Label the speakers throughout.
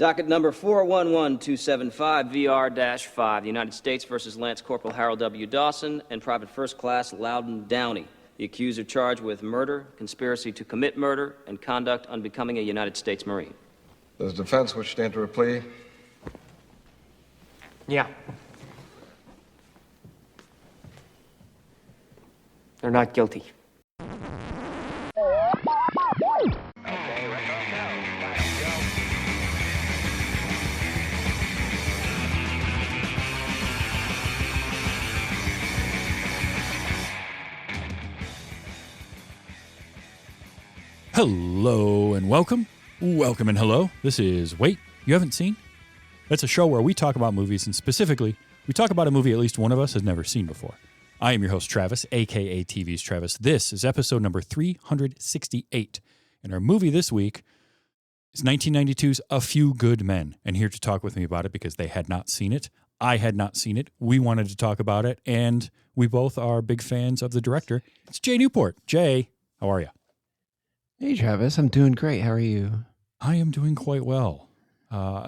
Speaker 1: Docket number 411275, VR-5, the United States versus Lance Corporal Harold W. Dawson and Private First Class Loudon Downey. The accused are charged with murder, conspiracy to commit murder, and conduct unbecoming a United States Marine.
Speaker 2: Does defense wish to enter a plea?
Speaker 3: Yeah. They're not guilty.
Speaker 4: Hello and welcome. Welcome and hello. This is Wait, You Haven't Seen? That's a show where we talk about movies, and specifically, we talk about a movie at least one of us has never seen before. I am your host, Travis, a.k.a. TV's Travis. This is episode number 368, and our movie this week is 1992's A Few Good Men, and here to talk with me about it because they had not seen it. I had not seen it. We wanted to talk about it, and we both are big fans of the director. It's Jaye Newport. Jay, how are you?
Speaker 5: Hey, Travis. I'm doing great. How are you?
Speaker 4: I am doing quite well. All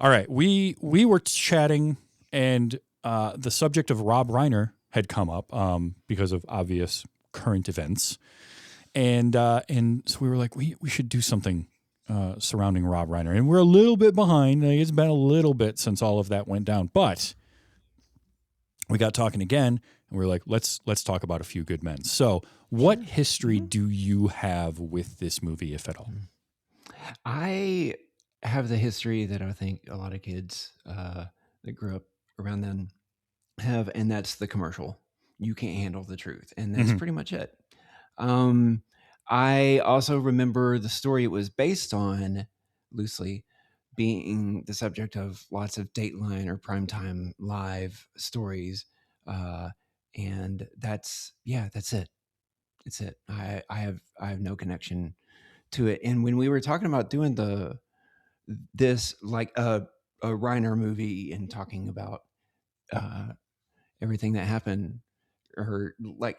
Speaker 4: right, we were chatting, and the subject of Rob Reiner had come up because of obvious current events, and so we were like, we should do something surrounding Rob Reiner, and we're a little bit behind. It's been a little bit since all of that went down, but we got talking again, and we were like, let's talk about A Few Good Men. So, what history do you have with this movie, if at all?
Speaker 5: I have the history that I think a lot of kids that grew up around then have, and that's the commercial. You can't handle the truth, and that's pretty much it. I also remember the story it was based on, loosely, being the subject of lots of Dateline or Primetime Live stories, and that's it. It's it. I have no connection to it. And when we were talking about doing this like a Reiner movie and talking about everything that happened, or like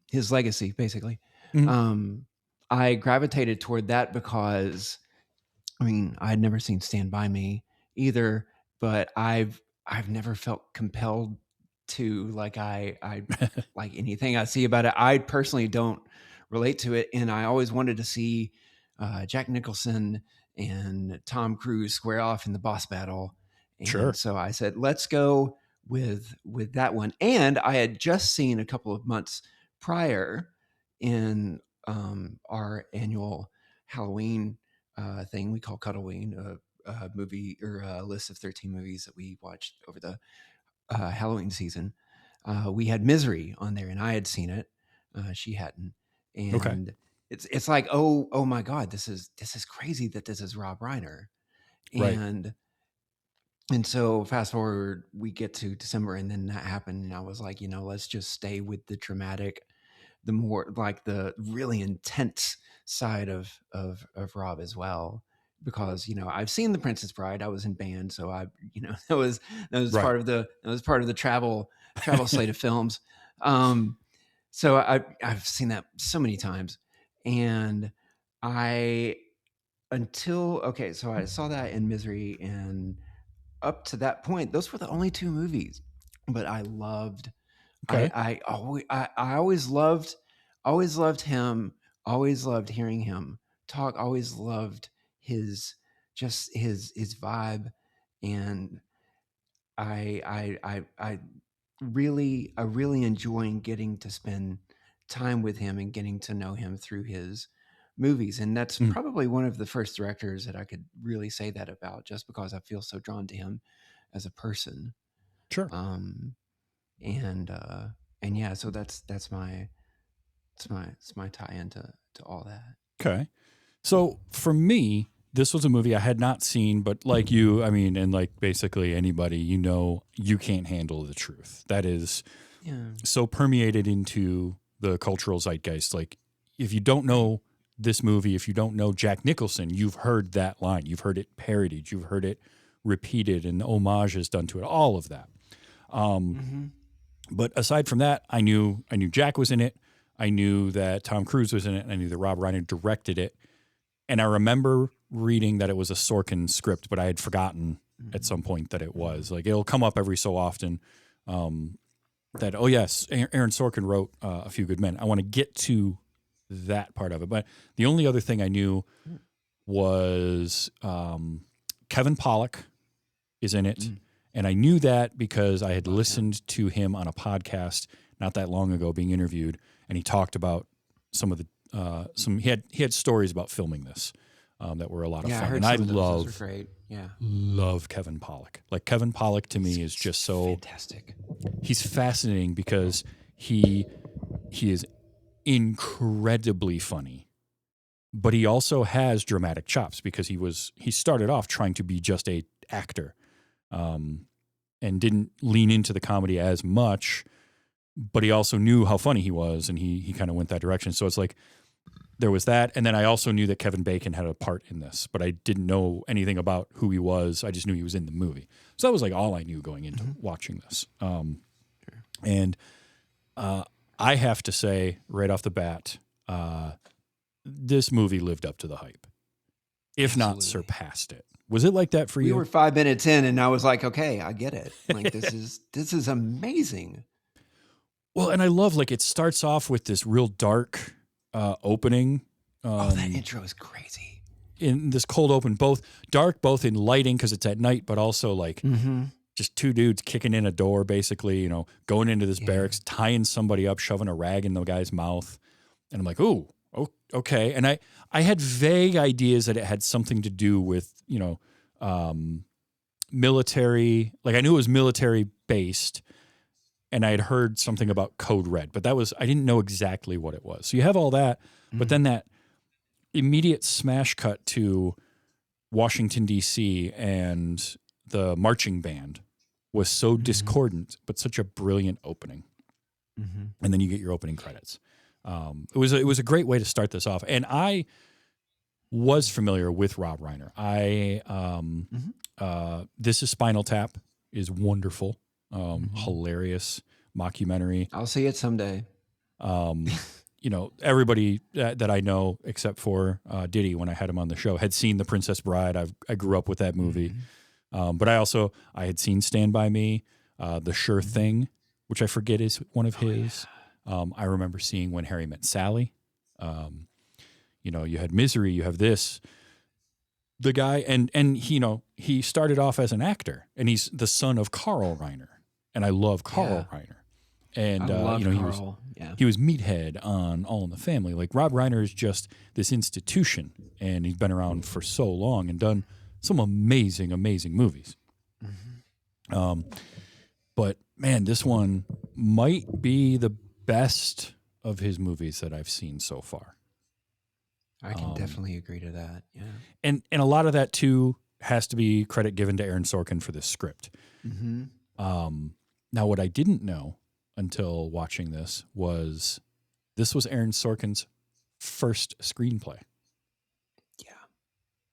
Speaker 5: his legacy, basically, I gravitated toward that because, I mean, I had never seen Stand By Me either, but I've never felt compelled to like I like anything I see about it. I personally don't relate to it, and I always wanted to see Jack Nicholson and Tom Cruise square off in the boss battle. And
Speaker 4: Sure.
Speaker 5: So I said, let's go with that one. And I had just seen a couple of months prior in our annual Halloween thing we call Cuddleween, a movie or a list of 13 movies that we watched over the Halloween season. We had Misery on there, and I had seen it. She hadn't, and
Speaker 4: Okay.
Speaker 5: it's like, oh my God, this is crazy that this is Rob Reiner,
Speaker 4: Right.
Speaker 5: and so fast forward, we get to December, and then that happened, and I was like, let's just stay with the dramatic, the more like the really intense side of Rob as well. Because I've seen The Princess Bride. I was in band, so that was right. part of the travel slate of films. So I've seen that so many times, and so I saw that in Misery, and up to that point, those were the only two movies. But I loved.
Speaker 4: Okay.
Speaker 5: I always loved him. Always loved hearing him talk. Always loved his vibe, and I really enjoying getting to spend time with him and getting to know him through his movies. And that's probably one of the first directors that I could really say that about, just because I feel so drawn to him as a person.
Speaker 4: Sure.
Speaker 5: And yeah, so that's my tie into all that.
Speaker 4: Okay. So for me, this was a movie I had not seen, but like you, I mean, and like basically anybody, you can't handle the truth. That is so permeated into the cultural zeitgeist. Like, if you don't know this movie, if you don't know Jack Nicholson, you've heard that line. You've heard it parodied. You've heard it repeated, and the homage is done to it. All of that. But aside from that, I knew Jack was in it. I knew that Tom Cruise was in it. And I knew that Rob Reiner directed it. And I remember reading that it was a Sorkin script, but I had forgotten at some point that it was. Like, it'll come up every so often that, oh, yes, Aaron Sorkin wrote A Few Good Men. I want to get to that part of it. But the only other thing I knew was Kevin Pollak is in it. And I knew that because I had listened to him on a podcast not that long ago being interviewed, and he talked about some of the he had stories about filming this that were a lot of fun.
Speaker 5: I heard
Speaker 4: and
Speaker 5: some
Speaker 4: I
Speaker 5: of those.
Speaker 4: love
Speaker 5: Those are great. Yeah,
Speaker 4: love Kevin Pollak. Like, Kevin Pollak to me is just so
Speaker 5: fantastic.
Speaker 4: He's fascinating because he is incredibly funny, but he also has dramatic chops because he started off trying to be just a actor, and didn't lean into the comedy as much, but he also knew how funny he was, and he kind of went that direction. So it's like there was that, and then I also knew that Kevin Bacon had a part in this, but I didn't know anything about who he was. I just knew he was in the movie. So that was like all I knew going into watching this. And I have to say right off the bat, this movie lived up to the hype, if not surpassed it. Was it like that for you?
Speaker 5: We were 5 minutes in, and I was like, okay, I get it. Like, this is amazing.
Speaker 4: Well, and I love, like, it starts off with this real dark opening.
Speaker 5: That intro is crazy.
Speaker 4: In this cold open, both in lighting because it's at night, but also like just two dudes kicking in a door, basically, going into this barracks, tying somebody up, shoving a rag in the guy's mouth. And I'm like, ooh, okay. And I had vague ideas that it had something to do with, military. Like, I knew it was military based, and I had heard something about Code Red, but I didn't know exactly what it was. So you have all that, but then that immediate smash cut to Washington, D.C., and the marching band was so discordant, but such a brilliant opening. And then you get your opening credits. It was a great way to start this off. And I was familiar with Rob Reiner. This is Spinal Tap is wonderful, hilarious mockumentary.
Speaker 5: I'll see it someday.
Speaker 4: Everybody that I know, except for Diddy, when I had him on the show, had seen The Princess Bride. I grew up with that movie. But I had seen Stand By Me, The Sure Thing, which I forget is one of his. I remember seeing When Harry Met Sally. You had Misery, you have this. The guy, and he started off as an actor, and he's the son of Carl Reiner. And I love Carl Reiner. And he was Meathead on All in the Family. Like, Rob Reiner is just this institution, and he's been around for so long and done some amazing, amazing movies. But man, this one might be the best of his movies that I've seen so far.
Speaker 5: I can definitely agree to that. Yeah.
Speaker 4: And a lot of that too has to be credit given to Aaron Sorkin for this script. Now, what I didn't know until watching this was Aaron Sorkin's first screenplay. Yeah.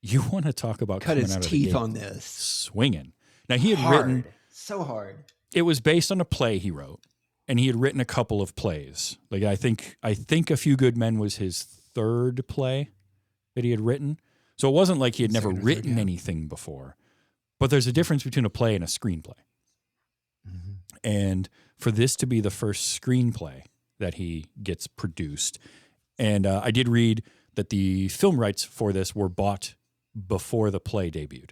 Speaker 4: You want to talk about
Speaker 5: cut his teeth on this
Speaker 4: swinging. Now, he had written
Speaker 5: so hard.
Speaker 4: It was based on a play he wrote, and he had written a couple of plays. Like, I think A Few Good Men was his third play that he had written. So it wasn't like he had never written anything before. But there's a difference between a play and a screenplay. And for this to be the first screenplay that he gets produced, and I did read that the film rights for this were bought before the play debuted.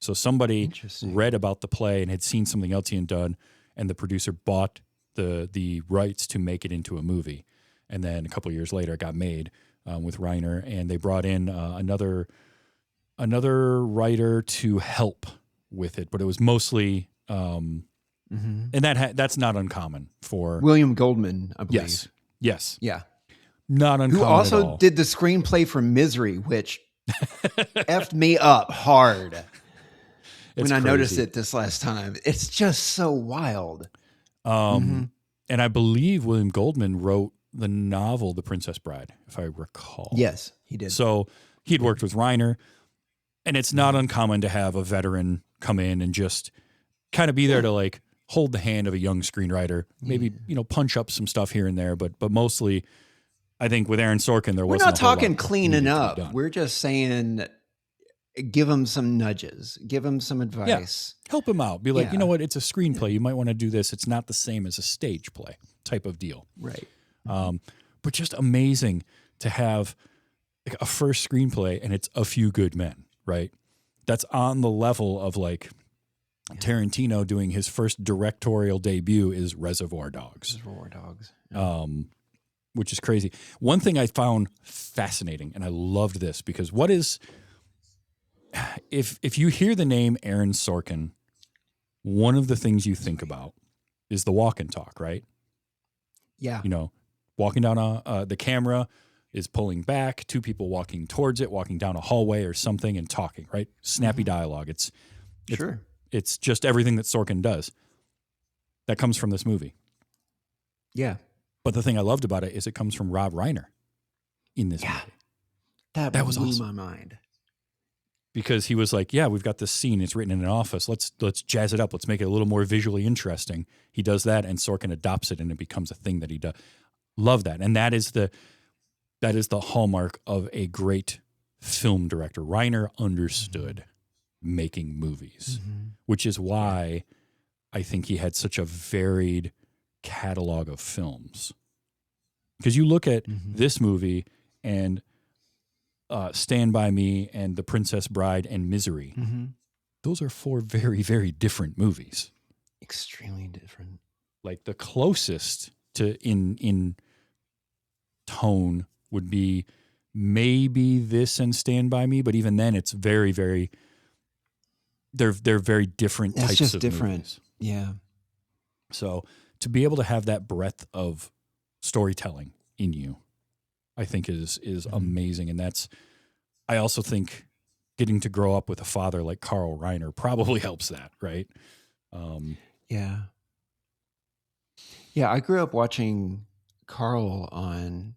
Speaker 4: So somebody read about the play and had seen something else he had done, and the producer bought the rights to make it into a movie. And then a couple of years later, it got made with Reiner, and they brought in another writer to help with it, but it was mostly. And that's not uncommon for
Speaker 5: William Goldman, I believe.
Speaker 4: Yes.
Speaker 5: Yeah.
Speaker 4: Not uncommon.
Speaker 5: Who also
Speaker 4: at all.
Speaker 5: did the screenplay for Misery, which effed me up hard when I noticed it this last time. It's just so wild.
Speaker 4: And I believe William Goldman wrote the novel The Princess Bride, if I recall.
Speaker 5: Yes, he did.
Speaker 4: So he'd worked with Reiner, and it's not uncommon to have a veteran come in and just kind of be there to like hold the hand of a young screenwriter, maybe, punch up some stuff here and there, but mostly I think with Aaron Sorkin, there
Speaker 5: We're
Speaker 4: wasn't
Speaker 5: not
Speaker 4: a whole
Speaker 5: talking
Speaker 4: lot
Speaker 5: cleaning
Speaker 4: needed to be
Speaker 5: up.
Speaker 4: done.
Speaker 5: We're just saying, give him some nudges, give him some advice.
Speaker 4: Help him out. Be like,
Speaker 5: Yeah.
Speaker 4: you know what? It's a screenplay. You might want to do this. It's not the same as a stage play type of deal.
Speaker 5: Right.
Speaker 4: But just amazing to have like a first screenplay and it's A Few Good Men, right? That's on the level of like Tarantino doing his first directorial debut is Reservoir Dogs.
Speaker 5: Reservoir Dogs.
Speaker 4: Which is crazy. One thing I found fascinating, and I loved this because what is, if you hear the name Aaron Sorkin, one of the things you think about is the walk and talk, right?
Speaker 5: Yeah.
Speaker 4: You know, walking down the camera is pulling back, two people walking towards it, walking down a hallway or something and talking, right? Snappy dialogue. It's
Speaker 5: Sure.
Speaker 4: It's just everything that Sorkin does. That comes from this movie.
Speaker 5: Yeah.
Speaker 4: But the thing I loved about it is it comes from Rob Reiner in this movie.
Speaker 5: That
Speaker 4: was
Speaker 5: blew
Speaker 4: awesome.
Speaker 5: my mind.
Speaker 4: Because he was like, yeah, we've got this scene. It's written in an office. Let's jazz it up. Let's make it a little more visually interesting. He does that, and Sorkin adopts it, and it becomes a thing that he does. Love that. And that is the hallmark of a great film director. Reiner understood making movies, which is why I think he had such a varied catalog of films. Because you look at this movie and Stand By Me and The Princess Bride and Misery. Those are four very, very different movies.
Speaker 5: Extremely different.
Speaker 4: Like the closest to in tone would be maybe this and Stand By Me, but even then it's very, very they're very different
Speaker 5: That's
Speaker 4: types
Speaker 5: just
Speaker 4: of
Speaker 5: different.
Speaker 4: movies.
Speaker 5: Yeah.
Speaker 4: So to be able to have that breadth of storytelling in you, I think is amazing. And that's, I also think getting to grow up with a father like Carl Reiner probably helps that, right?
Speaker 5: Yeah. Yeah, I grew up watching Carl on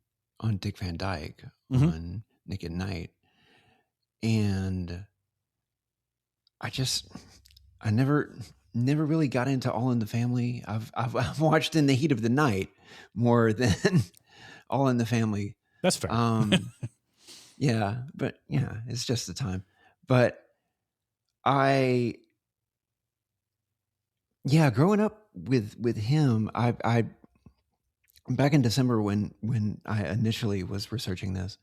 Speaker 5: Dick Van Dyke on Nick at Night. And I never really got into All in the Family. I've watched In the Heat of the Night more than All in the Family.
Speaker 4: That's fair.
Speaker 5: Yeah, but yeah, it's just the time. But growing up with him, I back in December when I initially was researching this,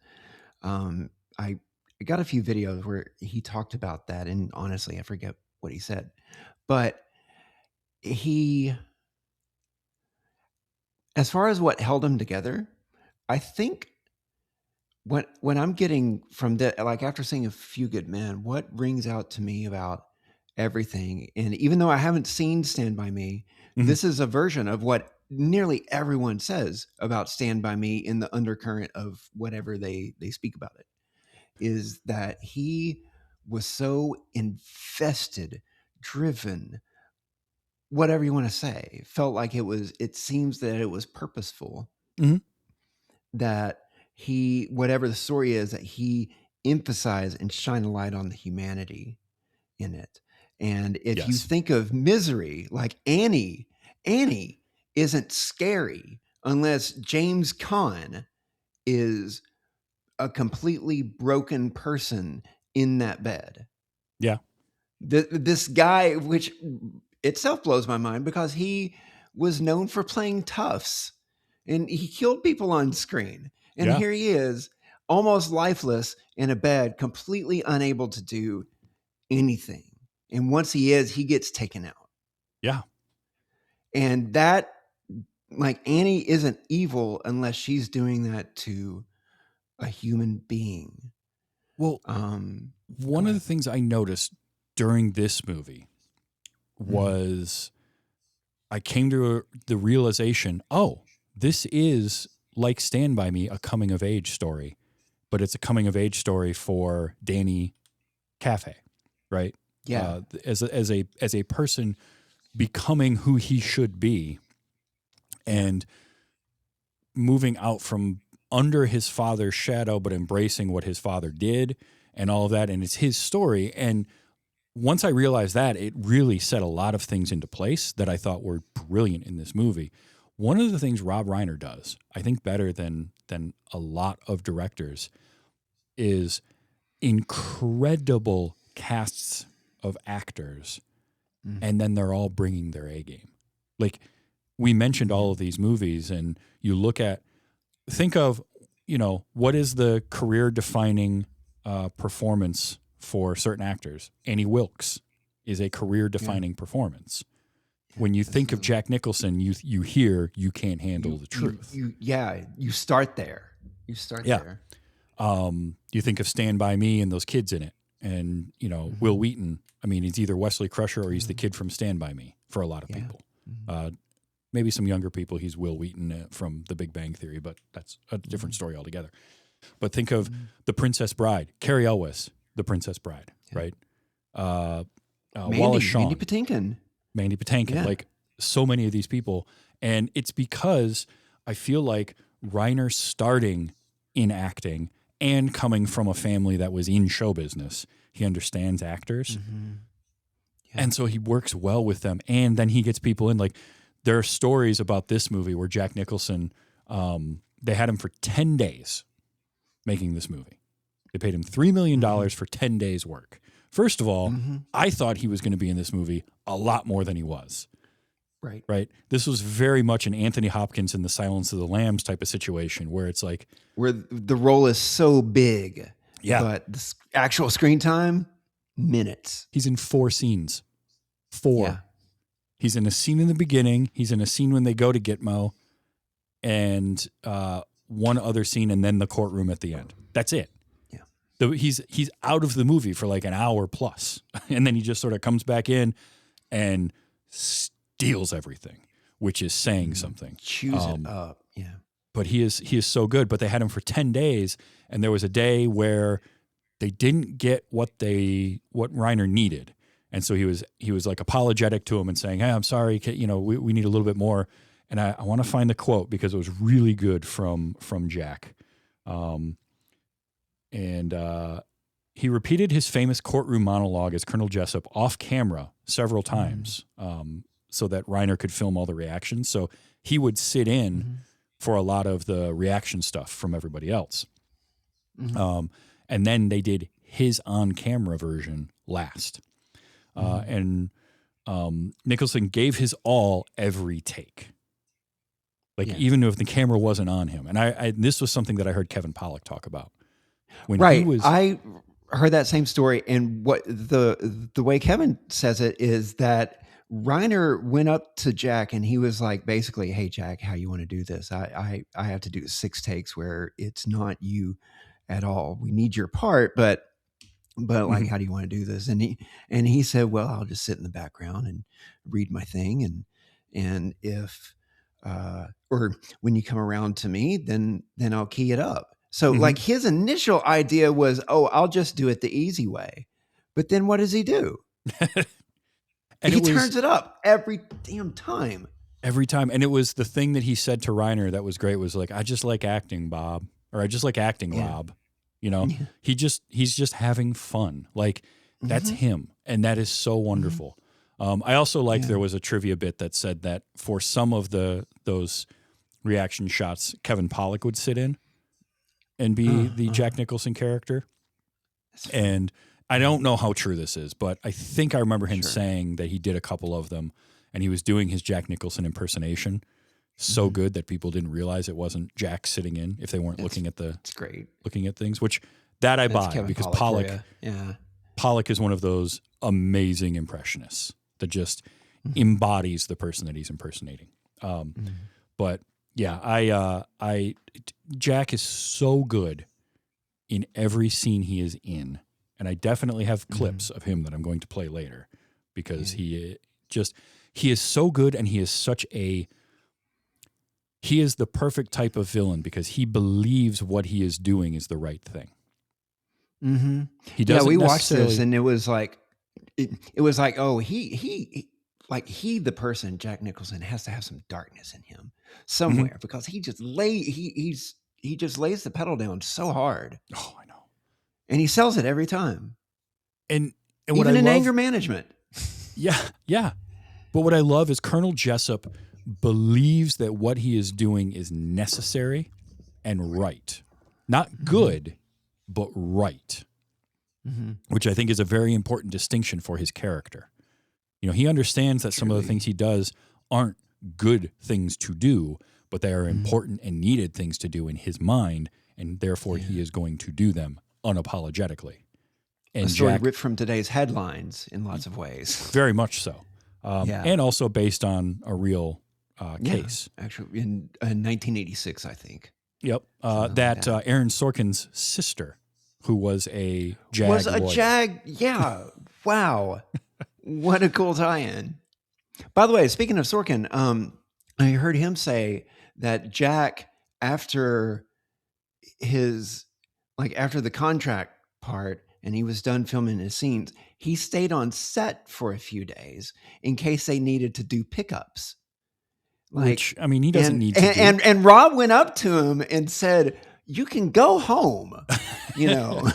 Speaker 5: I got a few videos where he talked about that, and honestly, I forget what he said, but as far as what held him together, I think when I'm getting from that, like after seeing A Few Good Men, what rings out to me about everything, and even though I haven't seen Stand By Me, this is a version of what nearly everyone says about Stand By Me in the undercurrent of whatever they speak about it, is that he was so invested, driven, whatever you want to say, felt like it seems that it was purposeful, that whatever the story is, that he emphasize and shine a light on the humanity in it. And if you think of Misery, like Annie isn't scary unless James Caan is a completely broken person in that bed.
Speaker 4: Yeah.
Speaker 5: This guy, which itself blows my mind because he was known for playing toughs and he killed people on screen. And here he is, almost lifeless in a bed, completely unable to do anything. And once he gets taken out.
Speaker 4: Yeah.
Speaker 5: And that, like, Annie isn't evil unless she's doing that to a human being.
Speaker 4: Well, one of the things I noticed during this movie was I came to the realization, this is like Stand By Me, a coming of age story, but it's a coming of age story for Danny Cafe, right?
Speaker 5: Yeah.
Speaker 4: As a person becoming who he should be and moving out from under his father's shadow, but embracing what his father did and all of that. And it's his story. And once I realized that, it really set a lot of things into place that I thought were brilliant in this movie. one of the things Rob Reiner does, I think better than a lot of directors, is incredible casts of actors, and then they're all bringing their A game. Like, we mentioned all of these movies, and you think of, what is the career-defining performance for certain actors? Annie Wilkes is a career-defining performance. When you think of Jack Nicholson, you hear You Can't Handle the Truth.
Speaker 5: You start there. There.
Speaker 4: You think of Stand By Me and those kids in it. And, Will Wheaton, I mean, he's either Wesley Crusher or he's the kid from Stand By Me for a lot of people. Maybe some younger people, he's Will Wheaton from The Big Bang Theory, but that's a different story altogether. But think of The Princess Bride, Carrie Elwes, The Princess Bride, right? Wallace Shawn. Mandy Patinkin, like so many of these people. And it's because I feel like Reiner starting in acting and coming from a family that was in show business, he understands actors. And so he works well with them. And then he gets people in. Like, there are stories about this movie where Jack Nicholson, they had him for 10 days making this movie. They paid him $3 million for 10 days work. First of all, I thought he was going to be in this movie a lot more than he was. Right. This was very much an Anthony Hopkins in The Silence of the Lambs type of situation where it's like,
Speaker 5: where the role is so big, but the actual screen time, minutes.
Speaker 4: He's in 4 scenes. 4. Yeah. He's in a scene in the beginning. He's in a scene when they go to Gitmo, and one other scene, and then the courtroom at the end. That's it. So he's out of the movie for like an hour plus, and then he just sort of comes back in and steals everything, which is saying something.
Speaker 5: Chews it up,
Speaker 4: But he is so good. But they had him for 10 days, and there was a day where they didn't get what Reiner needed, and so he was like apologetic to him and saying, "Hey, I'm sorry, we need a little bit more." And I want to find the quote because it was really good from Jack. And he repeated his famous courtroom monologue as Colonel Jessup off camera several times so that Reiner could film all the reactions. So he would sit in for a lot of the reaction stuff from everybody else. And then they did his on-camera version last. And Nicholson gave his all every take. Even if the camera wasn't on him. And this was something that I heard Kevin Pollak talk about.
Speaker 5: I heard that same story, and what the way Kevin says it is that Reiner went up to Jack and he was like, basically, "Hey Jack, how you want to do this? I have to do 6 takes where it's not you at all. We need your part, but like, how do you want to do this?" And he said, "Well, I'll just sit in the background and read my thing, and if or when you come around to me, then I'll key it up." So like his initial idea was, I'll just do it the easy way. But then what does he do? And he turns it up every damn time.
Speaker 4: Every time. And it was the thing that he said to Reiner that was great was like, "I just like acting, Bob." Or "I just like acting, Rob." He's just having fun. Like, that's him. And that is so wonderful. I also liked there was a trivia bit that said that for some of those reaction shots, Kevin Pollak would sit in and be the Jack Nicholson character. And I don't know how true this is, but I think I remember him saying that he did a couple of them and he was doing his Jack Nicholson impersonation so good that people didn't realize it wasn't Jack sitting in if they weren't looking at things, which I buy
Speaker 5: Kevin
Speaker 4: because
Speaker 5: Pollak
Speaker 4: is one of those amazing impressionists that just embodies the person that he's impersonating. But yeah, Jack is so good in every scene he is in. And I definitely have clips of him that I'm going to play later because he is so good, and he is the perfect type of villain because he believes what he is doing is the right thing. He doesn't.
Speaker 5: We watched this, and it was like, the person, Jack Nicholson, has to have some darkness in him somewhere because he just lays the pedal down so hard.
Speaker 4: Oh, I know.
Speaker 5: And he sells it every time.
Speaker 4: And
Speaker 5: even in anger management.
Speaker 4: Yeah. But what I love is Colonel Jessup believes that what he is doing is necessary and right. Not good, but right. Which I think is a very important distinction for his character. You know, he understands that some of the things he does aren't good things to do, but they are important and needed things to do in his mind, and therefore he is going to do them unapologetically. And
Speaker 5: a story
Speaker 4: Jack,
Speaker 5: ripped from today's headlines in lots of ways.
Speaker 4: very much so. And also based on a real case.
Speaker 5: Actually, in 1986, I think.
Speaker 4: Yep. Aaron Sorkin's sister, who was a JAG
Speaker 5: Was a
Speaker 4: lawyer.
Speaker 5: JAG, yeah. Wow. What a cool tie-in. By the way, speaking of Sorkin, I heard him say that Jack, after the contract part and he was done filming his scenes, he stayed on set for a few days in case they needed to do pickups.
Speaker 4: Which, I mean, he doesn't need to do.
Speaker 5: And Rob went up to him and said, "You can go home," you know.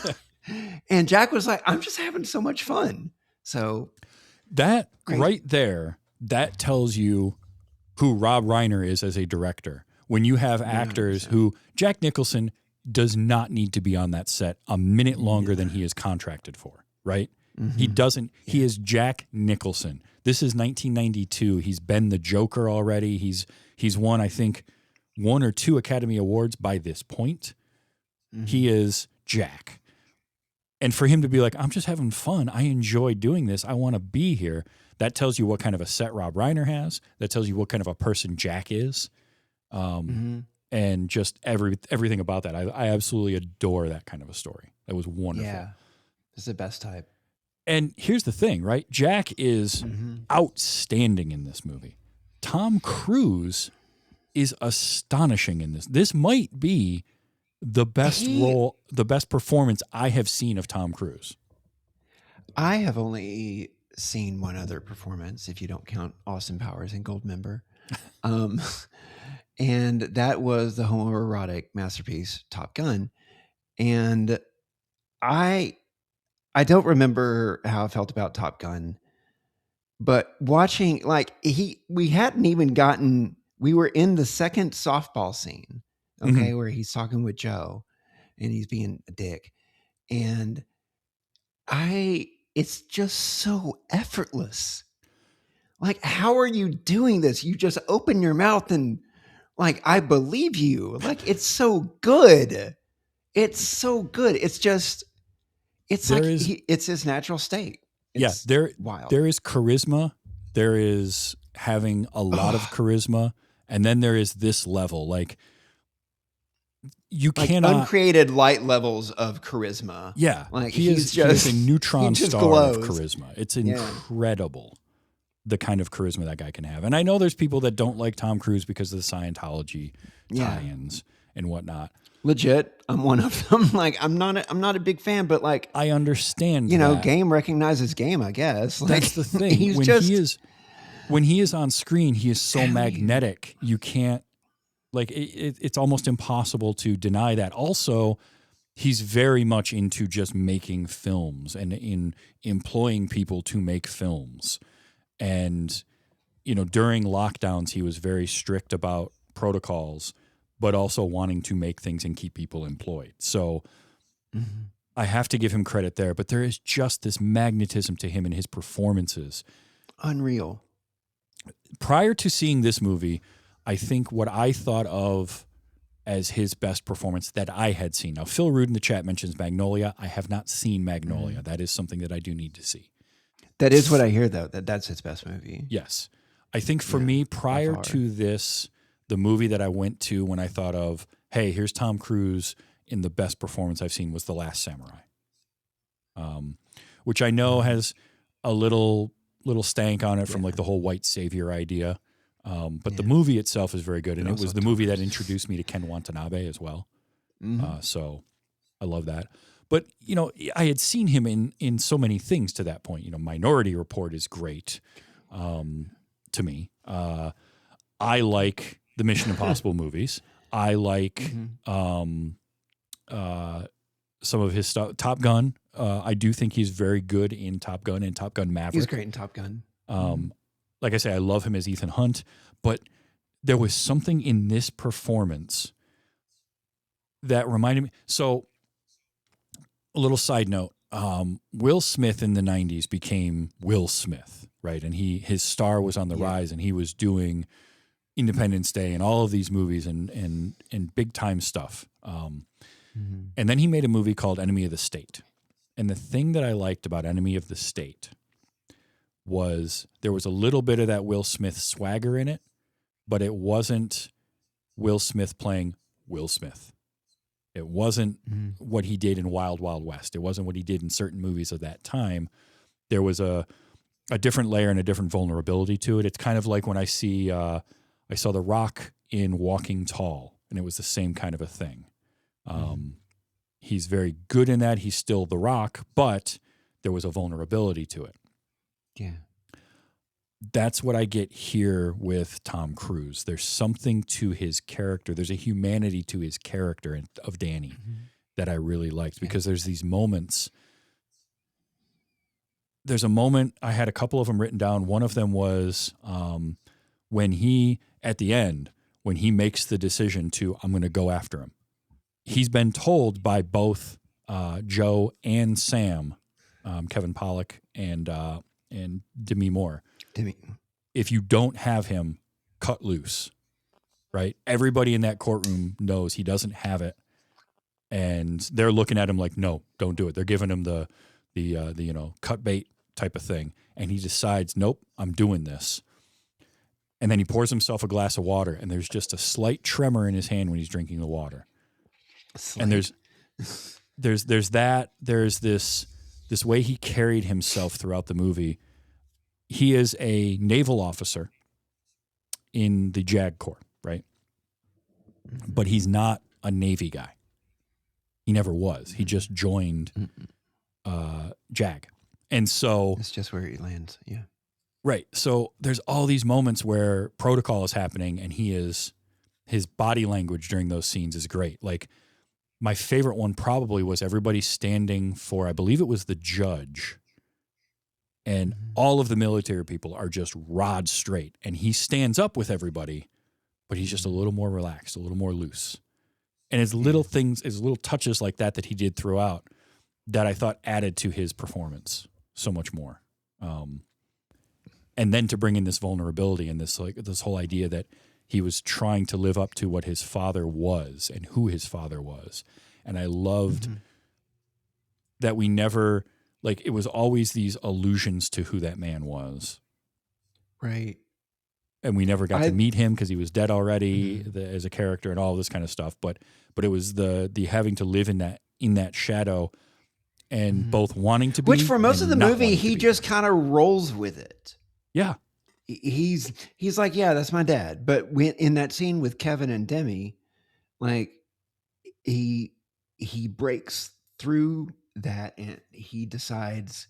Speaker 5: And Jack was like, "I'm just having so much fun." So
Speaker 4: that right there, that tells you who Rob Reiner is as a director. When you have actors who, Jack Nicholson does not need to be on that set a minute longer than he is contracted for, right? He doesn't. He is Jack Nicholson. This is 1992. He's been the Joker already. He's won, I think, 1 or 2 Academy Awards by this point. He is Jack. And for him to be like, I'm just having fun. I enjoy doing this. I want to be here. That tells you what kind of a set Rob Reiner has. That tells you what kind of a person Jack is. And just everything about that. I absolutely adore that kind of a story. That was wonderful.
Speaker 5: yeah, it's the best type.
Speaker 4: And here's the thing, right? Jack is outstanding in this movie. Tom Cruise is astonishing in this. This might be the best role, the best performance I have seen of Tom Cruise.
Speaker 5: I have only seen one other performance, if you don't count Austin Powers and Goldmember. And that was the homoerotic masterpiece, Top Gun. And I don't remember how I felt about Top Gun, but watching, we hadn't even gotten, we were in the second softball scene, okay, where he's talking with Joe and he's being a dick. And it's just so effortless. Like, how are you doing this? You just open your mouth and I believe you. Like, it's so good. It's so good. It's just, it's it's his natural state. It's wild.
Speaker 4: There is charisma. There is having a lot of charisma. And then there is this level. Like, you cannot.
Speaker 5: Uncreated light levels of charisma.
Speaker 4: Yeah.
Speaker 5: Like,
Speaker 4: he is a neutron star
Speaker 5: glows.
Speaker 4: of charisma. It's incredible, the kind of charisma that guy can have. And I know there's people that don't like Tom Cruise because of the Scientology tie-ins and whatnot.
Speaker 5: Legit, I'm one of them. Like, I'm not a big fan, but
Speaker 4: I understand.
Speaker 5: Game recognizes game, I guess.
Speaker 4: That's the thing. When he is on screen, he is so magnetic. You can't, it's almost impossible to deny that. Also, he's very much into just making films and in employing people to make films. And, during lockdowns, he was very strict about protocols, but also wanting to make things and keep people employed. So I have to give him credit there, but there is just this magnetism to him and his performances.
Speaker 5: Unreal.
Speaker 4: Prior to seeing this movie, I think what I thought of as his best performance that I had seen. Now, Phil Rude in the chat mentions Magnolia. I have not seen Magnolia. That is something that I do need to see.
Speaker 5: That is what I hear, though, that's his best movie.
Speaker 4: Yes. I think for me, prior to this, the movie that I went to when I thought of, hey, here's Tom Cruise in the best performance I've seen was The Last Samurai, which I know has a little stank on it from the whole white savior idea. But the movie itself is very good. And it was the movie that introduced me to Ken Watanabe as well. So I love that. But, I had seen him in so many things to that point. Minority Report is great to me. I like the Mission Impossible movies. I like some of his stuff. Top Gun. I do think he's very good in Top Gun and Top Gun Maverick.
Speaker 5: He's great in Top Gun.
Speaker 4: Like I say, I love him as Ethan Hunt, but there was something in this performance that reminded me. So, a little side note: Will Smith in the '90s became Will Smith, right? And his star was on the rise, and he was doing Independence Day and all of these movies and big time stuff. And then he made a movie called Enemy of the State. And the thing that I liked about Enemy of the State was there was a little bit of that Will Smith swagger in it, but it wasn't Will Smith playing Will Smith. It wasn't what he did in Wild Wild West. It wasn't what he did in certain movies of that time. There was a different layer and a different vulnerability to it. It's kind of like when I saw The Rock in Walking Tall, and it was the same kind of a thing. He's very good in that. He's still The Rock, but there was a vulnerability to it.
Speaker 5: Yeah.
Speaker 4: That's what I get here with Tom Cruise. There's something to his character. There's a humanity to his character of Danny that I really liked, because there's these moments. There's a moment, I had a couple of them written down. One of them was when he, at the end, when he makes the decision to, I'm going to go after him. He's been told by both Joe and Sam, Kevin Pollak and Demi Moore, if you don't have him, cut loose, right? Everybody in that courtroom knows he doesn't have it, and they're looking at him like, no, don't do it. They're giving him the cut bait type of thing, and he decides, nope, I'm doing this. And then he pours himself a glass of water, and there's just a slight tremor in his hand when he's drinking the water. And there's this way he carried himself throughout the movie. He is a naval officer in the JAG Corps, right? But he's not a Navy guy. He never was. He just joined JAG. And so
Speaker 5: It's just where he lands. Yeah.
Speaker 4: right. So there's all these moments where protocol is happening, and his body language during those scenes is great. Like, my favorite one probably was everybody standing for, I believe it was the judge, and all of the military people are just rod straight, and he stands up with everybody, but he's just a little more relaxed, a little more loose. And his little things, his little touches like that he did throughout, that I thought added to his performance so much more. And then to bring in this vulnerability and this whole idea that he was trying to live up to what his father was and who his father was. And I loved that we never, like, it was always these allusions to who that man was.
Speaker 5: Right.
Speaker 4: And we never got to meet him because he was dead already as a character and all this kind of stuff. But it was the having to live in that shadow and both wanting to be,
Speaker 5: which for most of the
Speaker 4: not
Speaker 5: movie,
Speaker 4: wanting to
Speaker 5: he
Speaker 4: be.
Speaker 5: just kind of rolls with it.
Speaker 4: Yeah.
Speaker 5: He's like, yeah, that's my dad. But when in that scene with Kevin and Demi, like he breaks through that and he decides,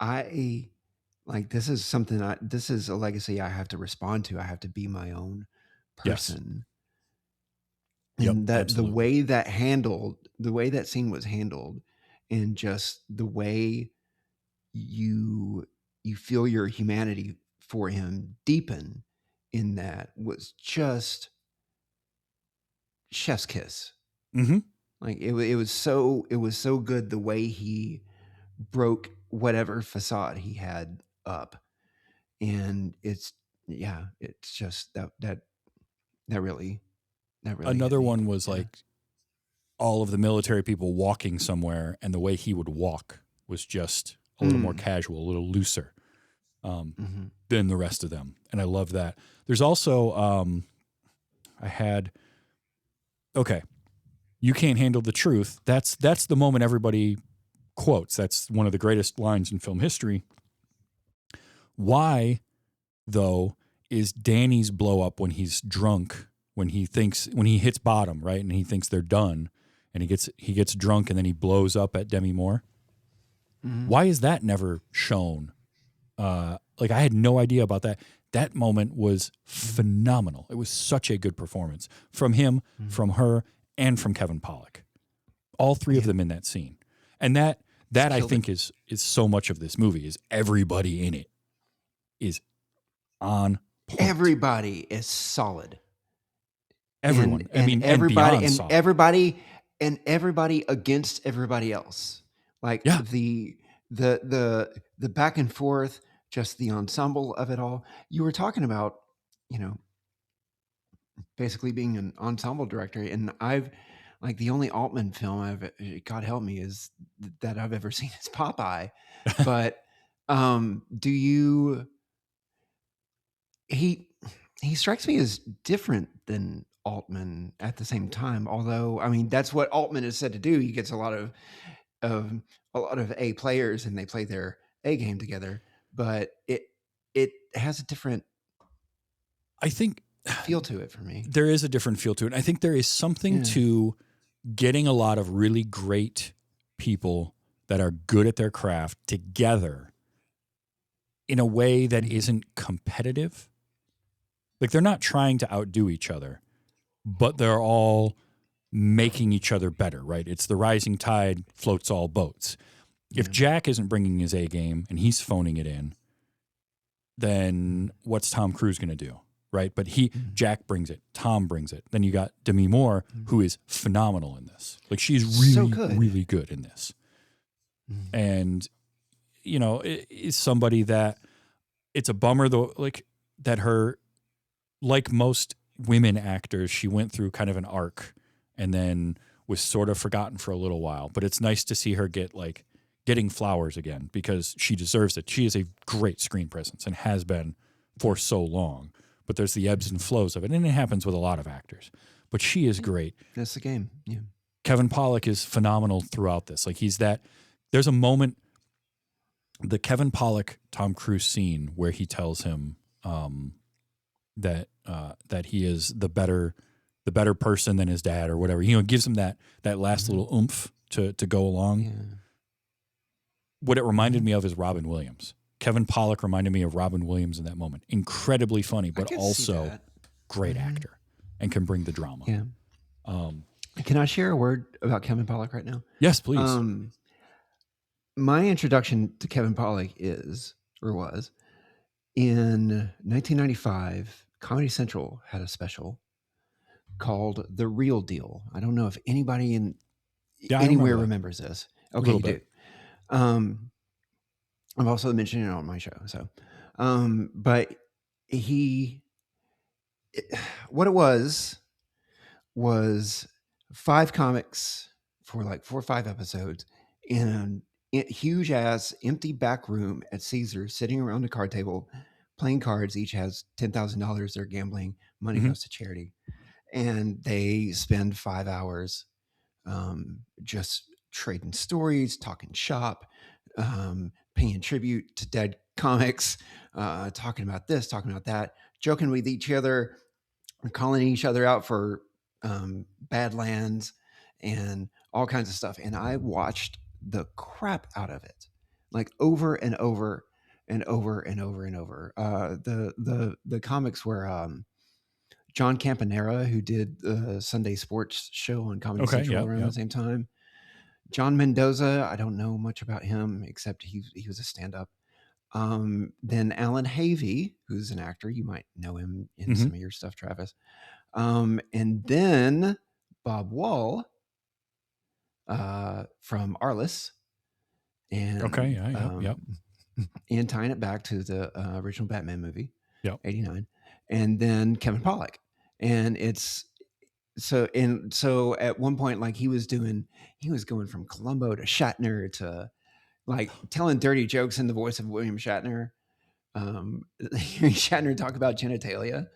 Speaker 5: this is something this is a legacy I have to respond to. I have to be my own person.
Speaker 4: Yes.
Speaker 5: And that
Speaker 4: absolutely.
Speaker 5: the way that scene was handled, and just the way you feel your humanity for him deepen in that was just chef's kiss. Like it was so good the way he broke whatever facade he had up, and it's just that really
Speaker 4: Another
Speaker 5: hit me.
Speaker 4: one was like all of the military people walking somewhere, and the way he would walk was just a little more casual, a little looser than the rest of them. And I love that. There's also, you can't handle the truth. That's the moment everybody quotes. That's one of the greatest lines in film history. Why, though, is Danny's blow up when he's drunk, when he hits bottom, right? And he thinks they're done, and he gets drunk, and then he blows up at Demi Moore. Why is that never shown? I had no idea about that. That moment was phenomenal. It was such a good performance from him, from her, and from Kevin Pollak. All three of them in that scene. And that I think is so much of this movie, is everybody in it is on point.
Speaker 5: Everybody is solid.
Speaker 4: Everyone.
Speaker 5: And
Speaker 4: I mean,
Speaker 5: everybody
Speaker 4: and beyond
Speaker 5: and
Speaker 4: solid.
Speaker 5: everybody against everybody else. Like
Speaker 4: Yeah.
Speaker 5: the back and forth, just the ensemble of it all. You were talking about, basically being an ensemble director, and I've like the only Altman film God help me, is that I've ever seen is Popeye. But do you he he strikes me as different than Altman at the same time. Although, I mean, that's what Altman is said to do. He gets of a lot of A players and they play their A game together, but it has a different
Speaker 4: I think
Speaker 5: feel to it for me.
Speaker 4: there is a different feel to it. I think there is something
Speaker 5: Yeah.
Speaker 4: to getting a lot of really great people that are good at their craft together in a way that isn't competitive. Like they're not trying to outdo each other, but they're all making each other better, right? It's the rising tide floats all boats. If Jack isn't bringing his A game and he's phoning it in, then what's Tom Cruise going to do, right? But Jack brings it, Tom brings it. Then you got Demi Moore, who is phenomenal in this. Like she's really,
Speaker 5: So good.
Speaker 4: really good in this. And, is somebody that it's a bummer though, like that her, like most women actors, she went through kind of an arc and then was sort of forgotten for a little while. But it's nice to see her getting flowers again because she deserves it. She is a great screen presence and has been for so long. But there's the ebbs and flows of it. And it happens with a lot of actors. But she is great.
Speaker 5: That's the game. Yeah.
Speaker 4: Kevin Pollak is phenomenal throughout this. Like there's a moment, the Kevin Pollak Tom Cruise scene where he tells him that he is the better person than his dad or whatever. Gives him that last little oomph to go along.
Speaker 5: Yeah.
Speaker 4: What it reminded me of is Robin Williams. Kevin Pollak reminded me of Robin Williams in that moment. Incredibly funny, but
Speaker 5: could see
Speaker 4: also
Speaker 5: that.
Speaker 4: great actor and can bring the drama.
Speaker 5: Yeah. Can I share a word about Kevin Pollak right now?
Speaker 4: Yes, please.
Speaker 5: My introduction to Kevin Pollak was in 1995. Comedy Central had a special called "The Real Deal." I don't know if anybody
Speaker 4: I
Speaker 5: anywhere
Speaker 4: remember that.
Speaker 5: remembers this. Okay, you do. I've also mentioned it on my show. So, but what it was 5 comics for like 4 or 5 episodes in a huge ass empty back room at Caesars, sitting around a card table, playing cards. Each has $10,000. They're gambling. Money goes to charity, and they spend 5 hours just trading stories, talking shop, paying tribute to dead comics, talking about this, talking about that, joking with each other, calling each other out for Badlands and all kinds of stuff. And I watched the crap out of it, like over and over and over and over and over. The comics were John Campanera, who did the Sunday sports show on Comedy Central around the same time. John Mendoza, I don't know much about him except he was a stand-up. Then Alan Havey, who's an actor. You might know him in some of your stuff, Travis. And then Bob Wall from Arliss. And and tying it back to the original Batman movie, 89. And then Kevin Pollak. And it's so at one point, like he was going from Columbo to Shatner to like telling dirty jokes in the voice of William Shatner. Hearing Shatner talk about genitalia.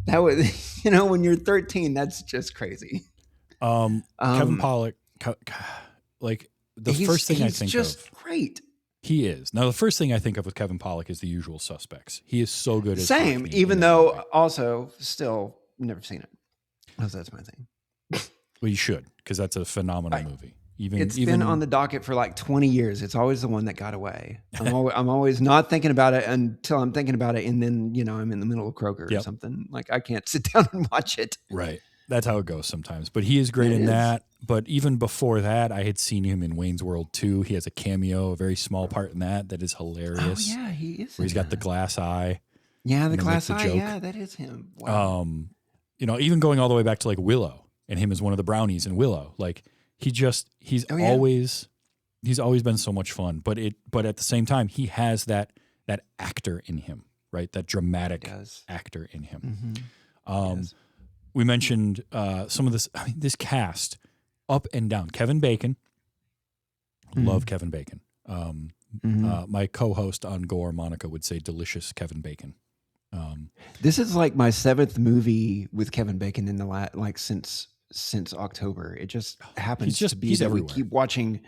Speaker 5: That was, when you're 13, that's just crazy.
Speaker 4: Kevin Pollak, like the first thing I think of.
Speaker 5: He's just great.
Speaker 4: He is. Now, the first thing I think of with Kevin Pollak is The Usual Suspects. He is so good at
Speaker 5: Same, even though also still never seen it. That's my thing.
Speaker 4: Well, you should, because that's a phenomenal movie.
Speaker 5: It's been on the docket for like 20 years. It's always the one that got away. I'm always not thinking about it until I'm thinking about it, and then I'm in the middle of Kroger or something. Like I can't sit down and watch it.
Speaker 4: Right. That's how it goes sometimes. But he is great in that. but even before that, I had seen him in Wayne's World 2. He has a cameo, a very small part in that is hilarious.
Speaker 5: Oh yeah, he is.
Speaker 4: Where he's got the glass eye.
Speaker 5: Yeah, the
Speaker 4: and they make
Speaker 5: glass
Speaker 4: the
Speaker 5: eye.
Speaker 4: joke.
Speaker 5: Yeah, that is him. Wow.
Speaker 4: Even going all the way back to like Willow and him as one of the brownies in Willow. Like he's
Speaker 5: Oh, yeah.
Speaker 4: always been so much fun. But at the same time, he has that actor in him, right? That dramatic actor in him. We mentioned some of this. I mean, this cast up and down. Kevin Bacon, love Kevin Bacon. My co-host on Gore, Monica, would say delicious Kevin Bacon.
Speaker 5: This is like my 7th movie with Kevin Bacon in the since October. It just happens to be that
Speaker 4: everywhere.
Speaker 5: we keep watching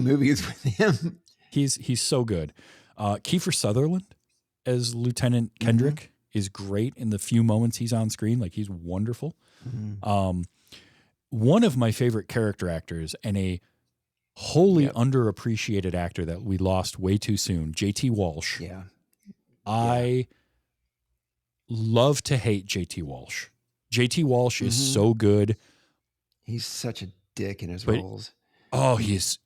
Speaker 5: movies with him.
Speaker 4: He's so good. Kiefer Sutherland as Lieutenant Kendrick is great in the few moments he's on screen. Like, he's wonderful. One of my favorite character actors and a wholly underappreciated actor that we lost way too soon, J.T. Walsh.
Speaker 5: Yeah.
Speaker 4: I love to hate J.T. Walsh. J.T. Walsh is so good.
Speaker 5: He's such a dick in his roles.
Speaker 4: Oh, he's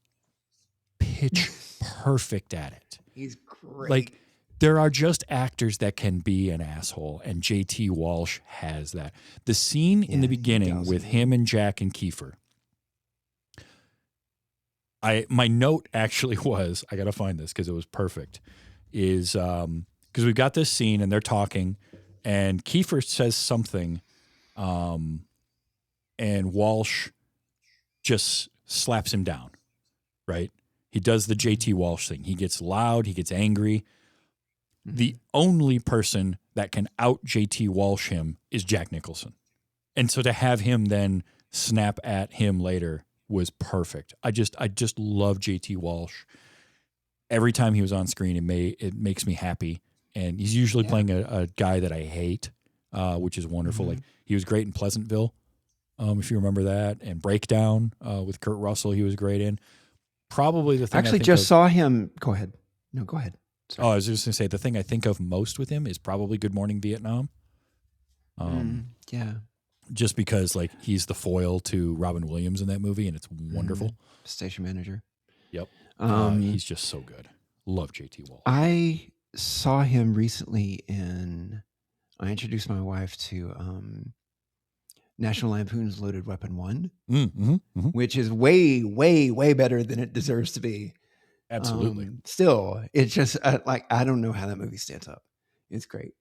Speaker 4: pitch perfect at it.
Speaker 5: He's great.
Speaker 4: Like, there are just actors that can be an asshole, and J.T. Walsh has that. The scene in the beginning with him and Jack and Kiefer, my note actually was, I got to find this because it was perfect, is because we've got this scene and they're talking, and Kiefer says something, and Walsh just slaps him down, right? He does the J.T. Walsh thing. He gets loud. He gets angry. The only person that can out J.T. Walsh him is Jack Nicholson. And so to have him then snap at him later was perfect. I just love J.T. Walsh. Every time he was on screen, it makes me happy. And he's usually playing a guy that I hate, which is wonderful. Like, he was great in Pleasantville, if you remember that, and Breakdown with Kurt Russell. He was great in. Probably the thing
Speaker 5: actually just saw him. Go ahead. No, go ahead. Sorry.
Speaker 4: Oh, I was just going to say, the thing I think of most with him is probably Good Morning Vietnam.
Speaker 5: Yeah.
Speaker 4: Just because, like, he's the foil to Robin Williams in that movie, and it's wonderful.
Speaker 5: Station manager.
Speaker 4: Yep. He's just so good. Love J.T. Walsh.
Speaker 5: I saw him recently I introduced my wife to National Lampoon's Loaded Weapon 1, which is way, way, way better than it deserves to be.
Speaker 4: Absolutely.
Speaker 5: Still, it's just I don't know how that movie stands up. It's great.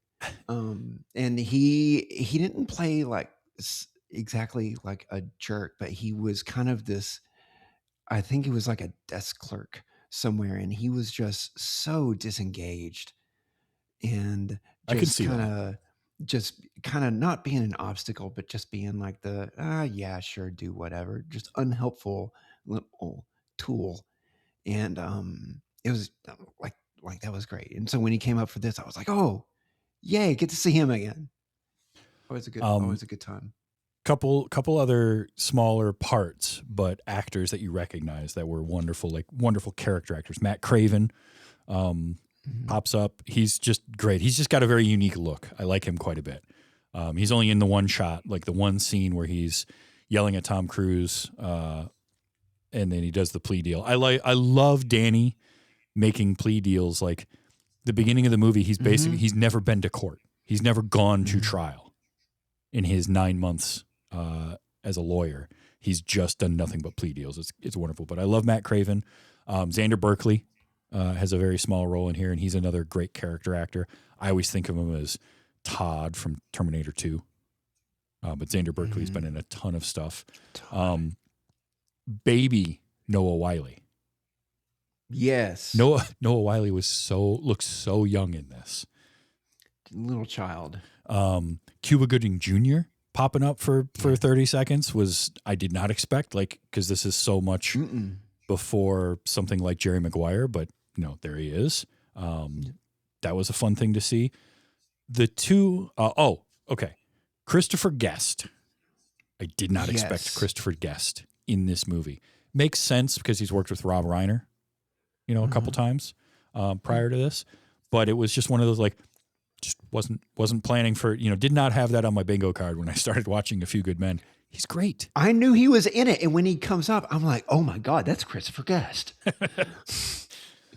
Speaker 5: And he didn't play like exactly like a jerk, but he was kind of this, I think he was like a desk clerk somewhere, and he was just so disengaged and
Speaker 4: I can see
Speaker 5: just kind of not being an obstacle, but just being like yeah, sure, do whatever, just unhelpful little tool. And it was like that was great. And so when he came up for this, I was like, oh, yay, get to see him again. Always a good time.
Speaker 4: Couple other smaller parts, but actors that you recognize that were wonderful, like wonderful character actors. Matt Craven pops up. He's just great. He's just got a very unique look. I like him quite a bit. He's only in the one shot, like the one scene where he's yelling at Tom Cruise, and then he does the plea deal. I love Danny making plea deals. Like, the beginning of the movie, he's basically he's never been to court. He's never gone to trial in his 9 months as a lawyer. He's just done nothing but plea deals. It's wonderful. But I love Matt Craven. Xander Berkeley has a very small role in here, and he's another great character actor. I always think of him as Todd from Terminator 2. But Xander Berkeley's been in a ton of stuff. Baby Noah Wyle.
Speaker 5: Yes.
Speaker 4: Noah Wyle looks so young in this.
Speaker 5: Little child.
Speaker 4: Cuba Gooding Jr. popping up for 30 seconds I did not expect, like, because this is so much before something like Jerry Maguire, but there he is. That was a fun thing to see. The two, okay. Christopher Guest. I did not expect Christopher Guest in this movie. Makes sense because he's worked with Rob Reiner, a couple times prior to this. But it was just one of those, like, just wasn't planning for, did not have that on my bingo card when I started watching A Few Good Men. He's great.
Speaker 5: I knew he was in it, and when he comes up, I'm like, oh my God, that's Christopher Guest.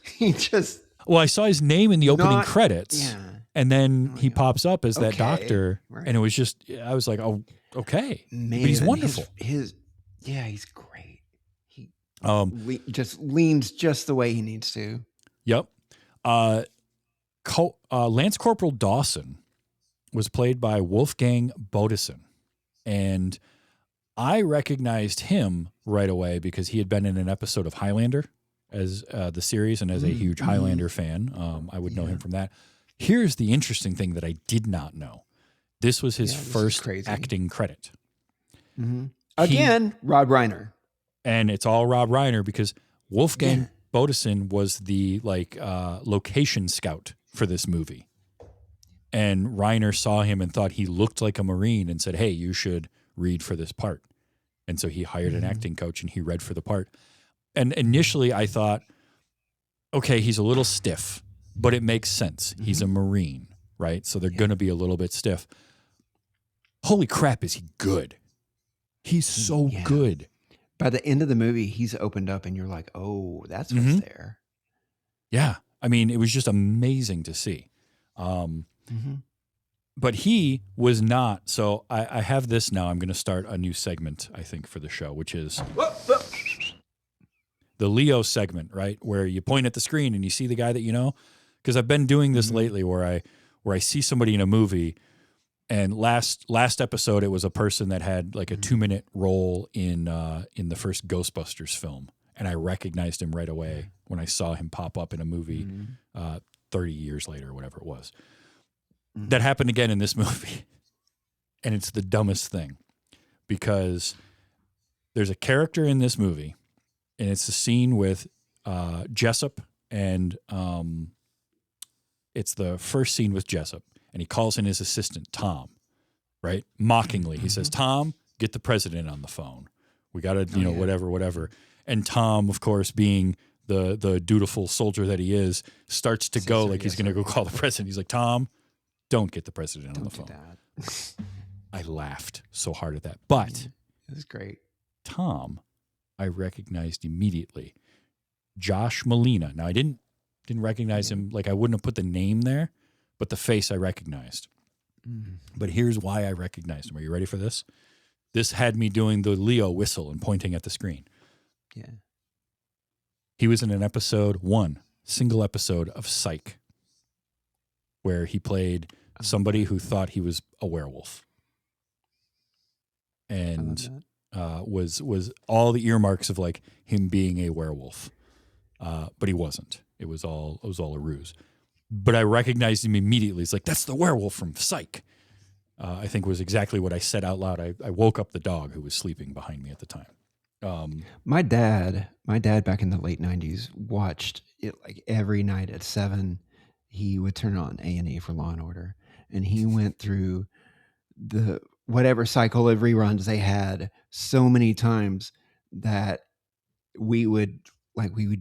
Speaker 5: He just
Speaker 4: Well, I saw his name in the opening credits,
Speaker 5: yeah.
Speaker 4: and then he pops up as that
Speaker 5: Okay,
Speaker 4: doctor,
Speaker 5: right.
Speaker 4: and it was just, I was like, oh, okay.
Speaker 5: Man,
Speaker 4: but he's wonderful.
Speaker 5: He's great. He
Speaker 4: Um,
Speaker 5: just leans just the way he needs to.
Speaker 4: Yep. Lance Corporal Dawson was played by Wolfgang Bodison, and I recognized him right away because he had been in an episode of Highlander as the series, and as a huge Highlander fan, I would know him from that. Here's the interesting thing that I did not know. This was his first acting credit.
Speaker 5: Mm-hmm. Again, Rob Reiner.
Speaker 4: And it's all Rob Reiner because Wolfgang Bodison was the location scout for this movie. And Reiner saw him and thought he looked like a Marine and said, hey, you should read for this part. And so he hired an acting coach and he read for the part. And initially I thought, okay, he's a little stiff, but it makes sense. He's a Marine, right? So they're going to be a little bit stiff. Holy crap, is he good? He's so good.
Speaker 5: By the end of the movie, he's opened up and you're like, oh, that's what's there.
Speaker 4: Yeah. I mean, it was just amazing to see. But he was not. So I have this now. I'm going to start a new segment, I think, for the show, which is the Leo segment, right? Where you point at the screen and you see the guy that you know. Because I've been doing this lately where I see somebody in a movie, and last episode it was a person that had like a 2-minute role in the first Ghostbusters film, and I recognized him right away when I saw him pop up in a movie 30 years later or whatever it was. That happened again in this movie. And it's the dumbest thing because there's a character in this movie, and it's a scene with Jessup, and it's the first scene with Jessup, and he calls in his assistant, Tom, right? Mockingly. He says, Tom, get the president on the phone. We got to, whatever. And Tom, of course, being the dutiful soldier that he is, starts to go like he's going to go call the president. He's like, Tom, don't get the president on the phone. I laughed so hard at that. But
Speaker 5: it was great.
Speaker 4: Tom, I recognized immediately. Josh Molina. Now, I didn't recognize him. Like, I wouldn't have put the name there, but the face I recognized. But here's why I recognized him. Are you ready for this? This had me doing the Leo whistle and pointing at the screen.
Speaker 5: Yeah.
Speaker 4: He was in an single episode of Psych, where he played somebody who thought he was a werewolf, and was all the earmarks of like him being a werewolf, but he wasn't. It was all a ruse. But I recognized him immediately. It's like, that's the werewolf from Psych. I think was exactly what I said out loud. I woke up the dog who was sleeping behind me at the time.
Speaker 5: My dad back in the late 90s watched it like every night at 7. He would turn on A&E for Law and Order, and he went through the whatever cycle of reruns they had so many times that we would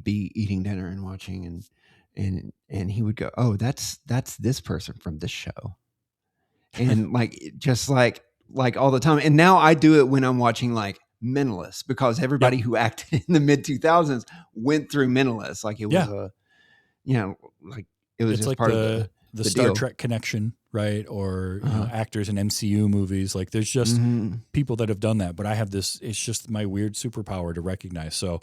Speaker 5: be eating dinner and watching, and he would go, oh, that's this person from this show. And just like all the time. And now I do it when I'm watching like Mentalist, because everybody who acted in the mid 2000s went through Mentalist. Like it was it was
Speaker 4: it's
Speaker 5: just
Speaker 4: like
Speaker 5: part of
Speaker 4: the Star
Speaker 5: deal.
Speaker 4: Trek connection, right? Or actors in MCU movies. Like there's just people that have done that. But I have this. It's just my weird superpower to recognize. So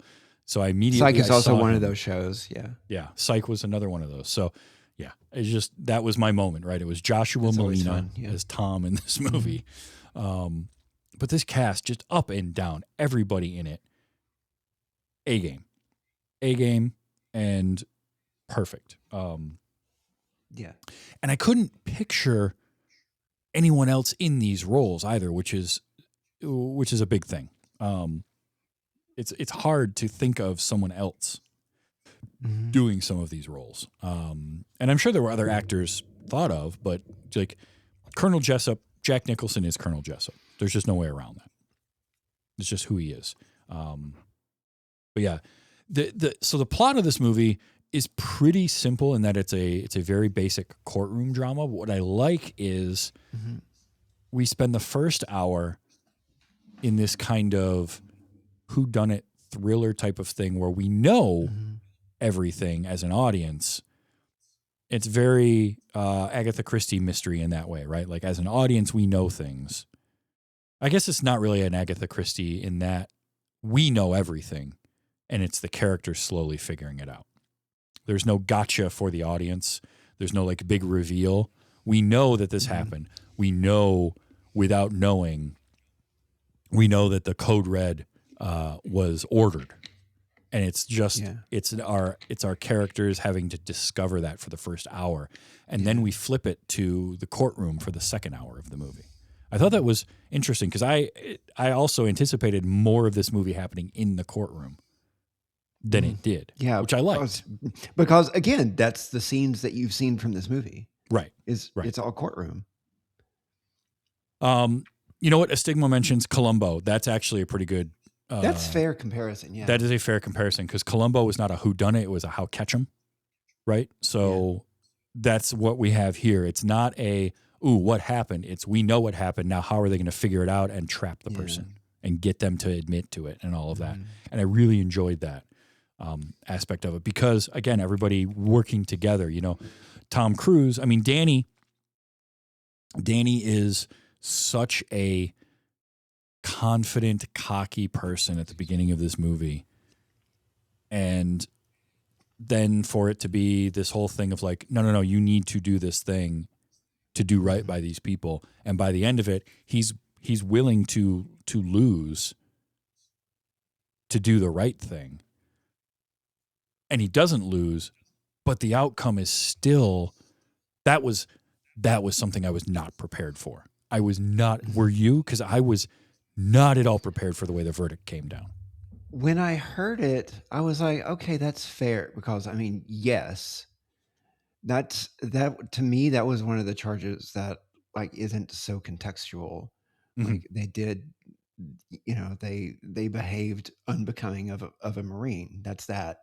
Speaker 4: I immediately.
Speaker 5: Psych is also
Speaker 4: saw
Speaker 5: one
Speaker 4: him.
Speaker 5: of those shows. Yeah.
Speaker 4: Yeah. Psych was another one of those. So yeah, it's just that was my moment, right? It was Joshua
Speaker 5: That's always
Speaker 4: Molina
Speaker 5: fun, yeah.
Speaker 4: as Tom in this movie. But this cast, just up and down, everybody in it, A game, and perfect.
Speaker 5: Yeah.
Speaker 4: And I couldn't picture anyone else in these roles either, which is a big thing. It's hard to think of someone else doing some of these roles. And I'm sure there were other actors thought of, but like Colonel Jessup, Jack Nicholson is Colonel Jessup. There's just no way around that. It's just who he is. But yeah, so the plot of this movie is pretty simple in that it's a very basic courtroom drama. But what I like is we spend the first hour in this kind of whodunit thriller type of thing where we know everything as an audience. It's very Agatha Christie mystery in that way, right? Like as an audience, we know things. I guess it's not really an Agatha Christie in that we know everything and it's the characters slowly figuring it out. There's no gotcha for the audience. There's no like big reveal. We know that this happened. We know without knowing, we know that the code red was ordered. And it's just it's our characters having to discover that for the first hour. And then we flip it to the courtroom for the second hour of the movie. I thought that was interesting because I also anticipated more of this movie happening in the courtroom than it did.
Speaker 5: Yeah,
Speaker 4: which I liked.
Speaker 5: Because again, that's the scenes that you've seen from this movie.
Speaker 4: Right.
Speaker 5: It's all courtroom.
Speaker 4: You know what? Estigma mentions Columbo. That's actually a pretty good.
Speaker 5: That's fair comparison. Yeah,
Speaker 4: that is a fair comparison because Columbo was not a whodunit; it was a how catch 'em, right? So that's what we have here. It's not a what happened? It's we know what happened. Now, how are they going to figure it out and trap the person and get them to admit to it and all of that? And I really enjoyed that aspect of it because again, everybody working together. You know, Tom Cruise. I mean, Danny is such a confident, cocky person at the beginning of this movie. And then for it to be this whole thing of like, no, you need to do this thing to do right by these people. And by the end of it, he's willing to lose to do the right thing. And he doesn't lose, but the outcome is still that was something I was not prepared for. I was not, were you? Because I was not at all prepared for the way the verdict came down.
Speaker 5: When I heard it, I was like, okay, that's fair. Because I mean, yes, that to me, that was one of the charges that like isn't so contextual. Like they did, you know, they behaved unbecoming of a Marine. That's that.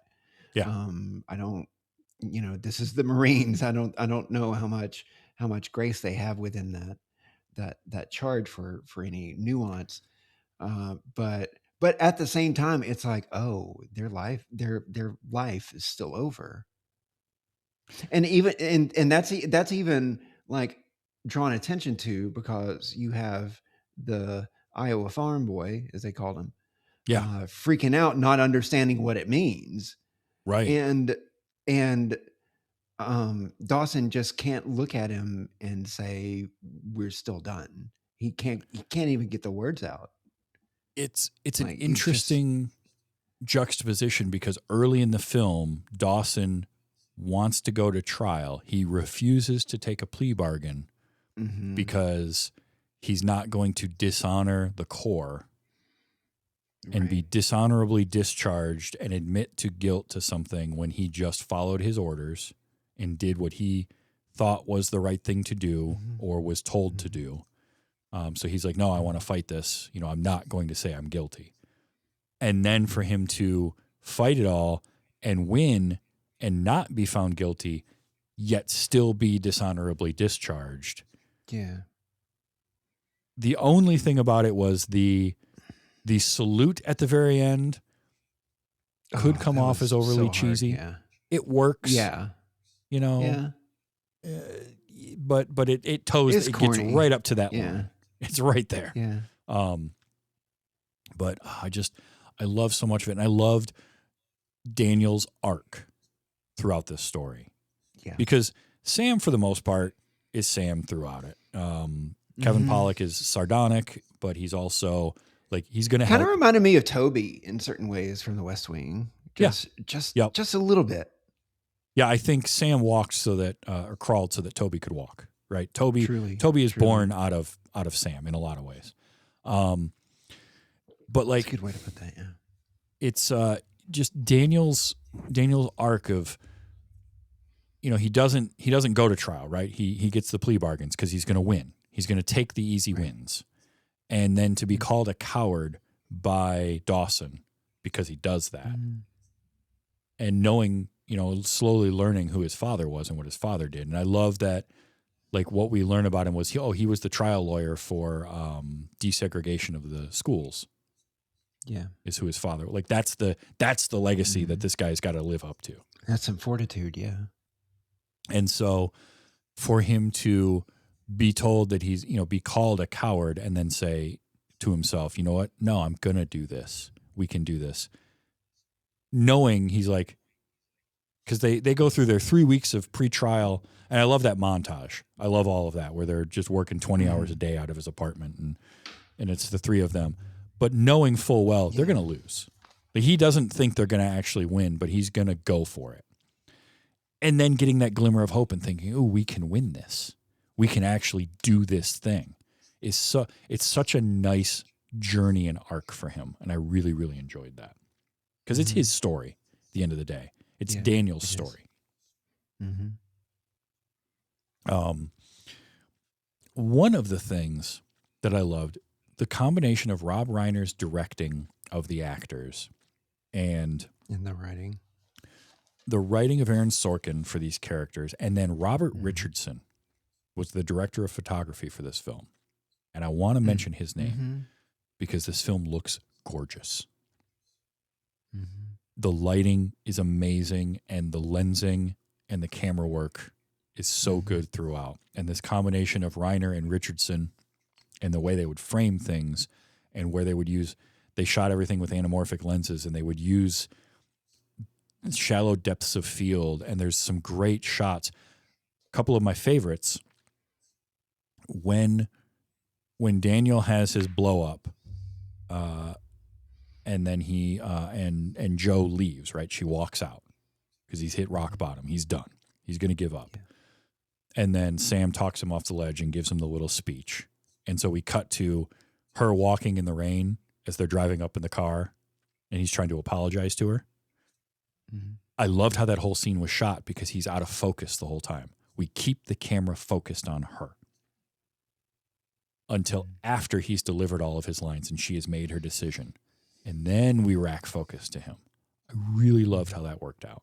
Speaker 4: Yeah.
Speaker 5: I don't, you know, this is the Marines. I don't know how much grace they have within that charge for any nuance. But at the same time, it's like, oh, their life is still over. And even and that's even like drawn attention to because you have the Iowa farm boy, as they called him, freaking out, not understanding what it means.
Speaker 4: Right.
Speaker 5: And Dawson just can't look at him and say, we're still done. He can't even get the words out.
Speaker 4: It's an interesting juxtaposition because early in the film, Dawson wants to go to trial. He refuses to take a plea bargain because he's not going to dishonor the Corps and be dishonorably discharged and admit to guilt to something when he just followed his orders and did what he thought was the right thing to do or was told to do. So he's like, no, I want to fight this. You know, I'm not going to say I'm guilty. And then for him to fight it all and win and not be found guilty, yet still be dishonorably discharged.
Speaker 5: Yeah.
Speaker 4: The only thing about it was the salute at the very end could come off as overly cheesy.
Speaker 5: Yeah.
Speaker 4: It works.
Speaker 5: Yeah.
Speaker 4: You know.
Speaker 5: Yeah.
Speaker 4: But it toes.
Speaker 5: It's
Speaker 4: it
Speaker 5: corny.
Speaker 4: gets right up to that
Speaker 5: Yeah.
Speaker 4: line. It's right there.
Speaker 5: Yeah.
Speaker 4: But I love so much of it, and I loved Daniel's arc throughout this story. Yeah. Because Sam, for the most part, is Sam throughout it. Kevin Pollak is sardonic, but he's also like he's going to help.
Speaker 5: Kind of reminded me of Toby in certain ways from The West Wing. Just a little bit.
Speaker 4: Yeah, I think Sam walked so that or crawled so that Toby could walk. Right, Toby is born out of Sam in a lot of ways. But like,
Speaker 5: that's a good way to put that. Yeah,
Speaker 4: it's just Daniel's arc of, you know, he doesn't go to trial, right? He gets the plea bargains because he's going to win. He's going to take the easy wins, and then to be called a coward by Dawson because he does that, and knowing slowly learning who his father was and what his father did. And I love that, like, what we learn about him was, he was the trial lawyer for desegregation of the schools.
Speaker 5: Yeah.
Speaker 4: Is who his father. Like, that's the legacy that this guy's got to live up to.
Speaker 5: That's some fortitude. Yeah.
Speaker 4: And so for him to be told that he's, be called a coward and then say to himself, you know what? No, I'm going to do this. We can do this. Knowing he's like, because they go through their 3 weeks of pretrial. And I love that montage. I love all of that, where they're just working 20 hours a day out of his apartment. And it's the three of them. But knowing full well, they're going to lose. Like, he doesn't think they're going to actually win, but he's going to go for it. And then getting that glimmer of hope and thinking, oh, we can win this. We can actually do this thing. It's such a nice journey and arc for him. And I really, really enjoyed that. Because it's his story at the end of the day. It's Daniel's story. One of the things that I loved, the combination of Rob Reiner's directing of the actors and
Speaker 5: the
Speaker 4: writing of Aaron Sorkin for these characters, and then Robert Richardson was the director of photography for this film. And I want to mention his name because this film looks gorgeous. The lighting is amazing, and the lensing and the camera work is so good throughout. And this combination of Reiner and Richardson and the way they would frame things and where they shot everything with anamorphic lenses, and they would use shallow depths of field. And there's some great shots. A couple of my favorites, when Daniel has his blow up, and then he and Joe leaves, right? She walks out because he's hit rock bottom. He's done. He's going to give up. And then Sam talks him off the ledge and gives him the little speech. And so we cut to her walking in the rain as they're driving up in the car, and he's trying to apologize to her. I loved how that whole scene was shot because he's out of focus the whole time. We keep the camera focused on her until after he's delivered all of his lines and she has made her decision. And then we rack focus to him. I really loved how that worked out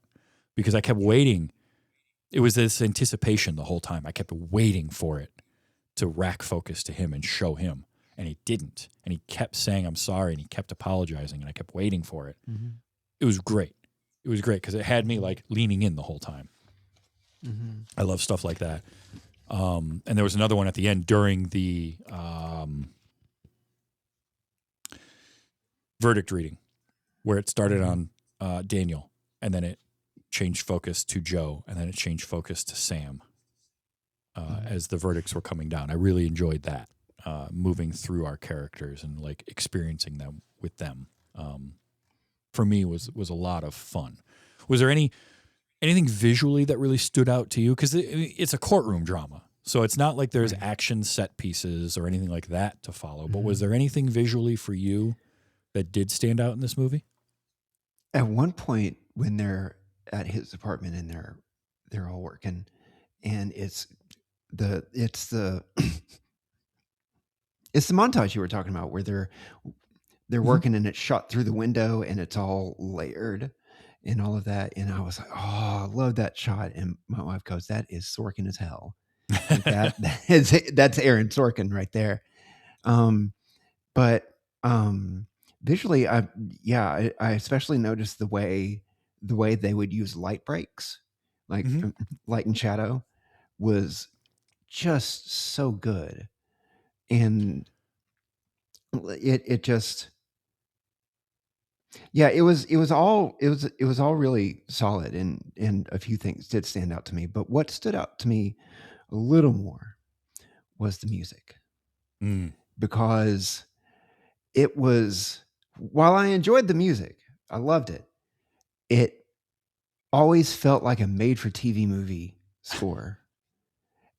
Speaker 4: because I kept waiting. It was this anticipation the whole time. I kept waiting for it to rack focus to him and show him. And he didn't. And he kept saying, I'm sorry. And he kept apologizing. And I kept waiting for it. It was great. It was great because it had me like leaning in the whole time. I love stuff like that. And there was another one at the end during the verdict reading where it started on Daniel, and then it changed focus to Joe, and then it changed focus to Sam as the verdicts were coming down. I really enjoyed that, moving through our characters and like experiencing them with them. For me was a lot of fun. Was there anything visually that really stood out to you? Because it's a courtroom drama, so it's not like there's action set pieces or anything like that to follow. But was there anything visually for you that did stand out in this movie?
Speaker 5: At one point, when they're at his apartment and they're all working, and it's the it's the montage you were talking about where they're working and it's shot through the window and it's all layered and all of that. And I was like, oh, I love that shot. And my wife goes, that is Sorkin as hell. Like that's Aaron Sorkin right there. But visually, I especially noticed the way they would use light breaks, like light and shadow, was just so good, and it just it was all really solid, and a few things did stand out to me. But what stood out to me a little more was the music, because it was, while I enjoyed the music, I loved it. It always felt like a made-for-TV movie score.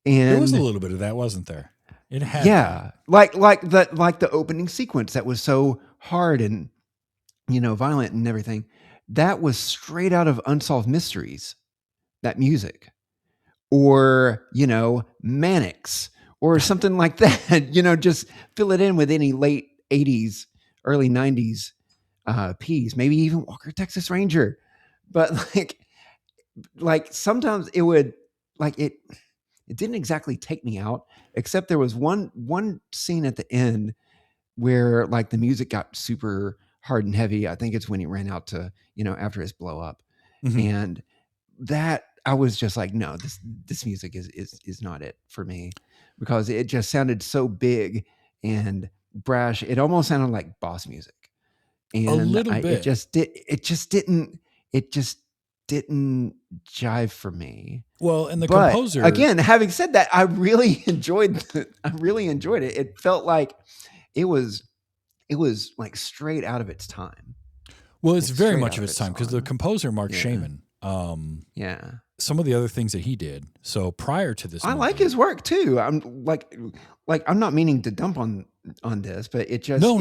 Speaker 5: And
Speaker 4: there was a little bit of that, wasn't there? It had,
Speaker 5: like the opening sequence that was so hard and violent and everything. That was straight out of Unsolved Mysteries. That music, or Mannix, or something like that. Just fill it in with any late '80s, early '90s piece, maybe even Walker Texas Ranger. But like, like sometimes it would like it didn't exactly take me out, except there was one scene at the end where like the music got super hard and heavy. I think it's when he ran out to, after his blow up.
Speaker 4: Mhm.
Speaker 5: And that I was just like, no, this music is not it for me, because it just sounded so big and brash. It almost sounded like boss music.
Speaker 4: A
Speaker 5: And
Speaker 4: little
Speaker 5: it
Speaker 4: bit.
Speaker 5: just didn't jive for me.
Speaker 4: Well, and the
Speaker 5: But
Speaker 4: composer,
Speaker 5: again, having said that, I really enjoyed it. It felt like it was like straight out of its time.
Speaker 4: well, it's
Speaker 5: Like
Speaker 4: very
Speaker 5: straight
Speaker 4: much
Speaker 5: out
Speaker 4: of
Speaker 5: of
Speaker 4: its
Speaker 5: its
Speaker 4: time because the
Speaker 5: time.
Speaker 4: composer Mark
Speaker 5: Yeah.
Speaker 4: Shaman,
Speaker 5: Yeah.
Speaker 4: some of the other things that he did. So prior to this,
Speaker 5: I
Speaker 4: movie,
Speaker 5: like his work too. I'm like I'm not meaning to dump on this, but it just
Speaker 4: No.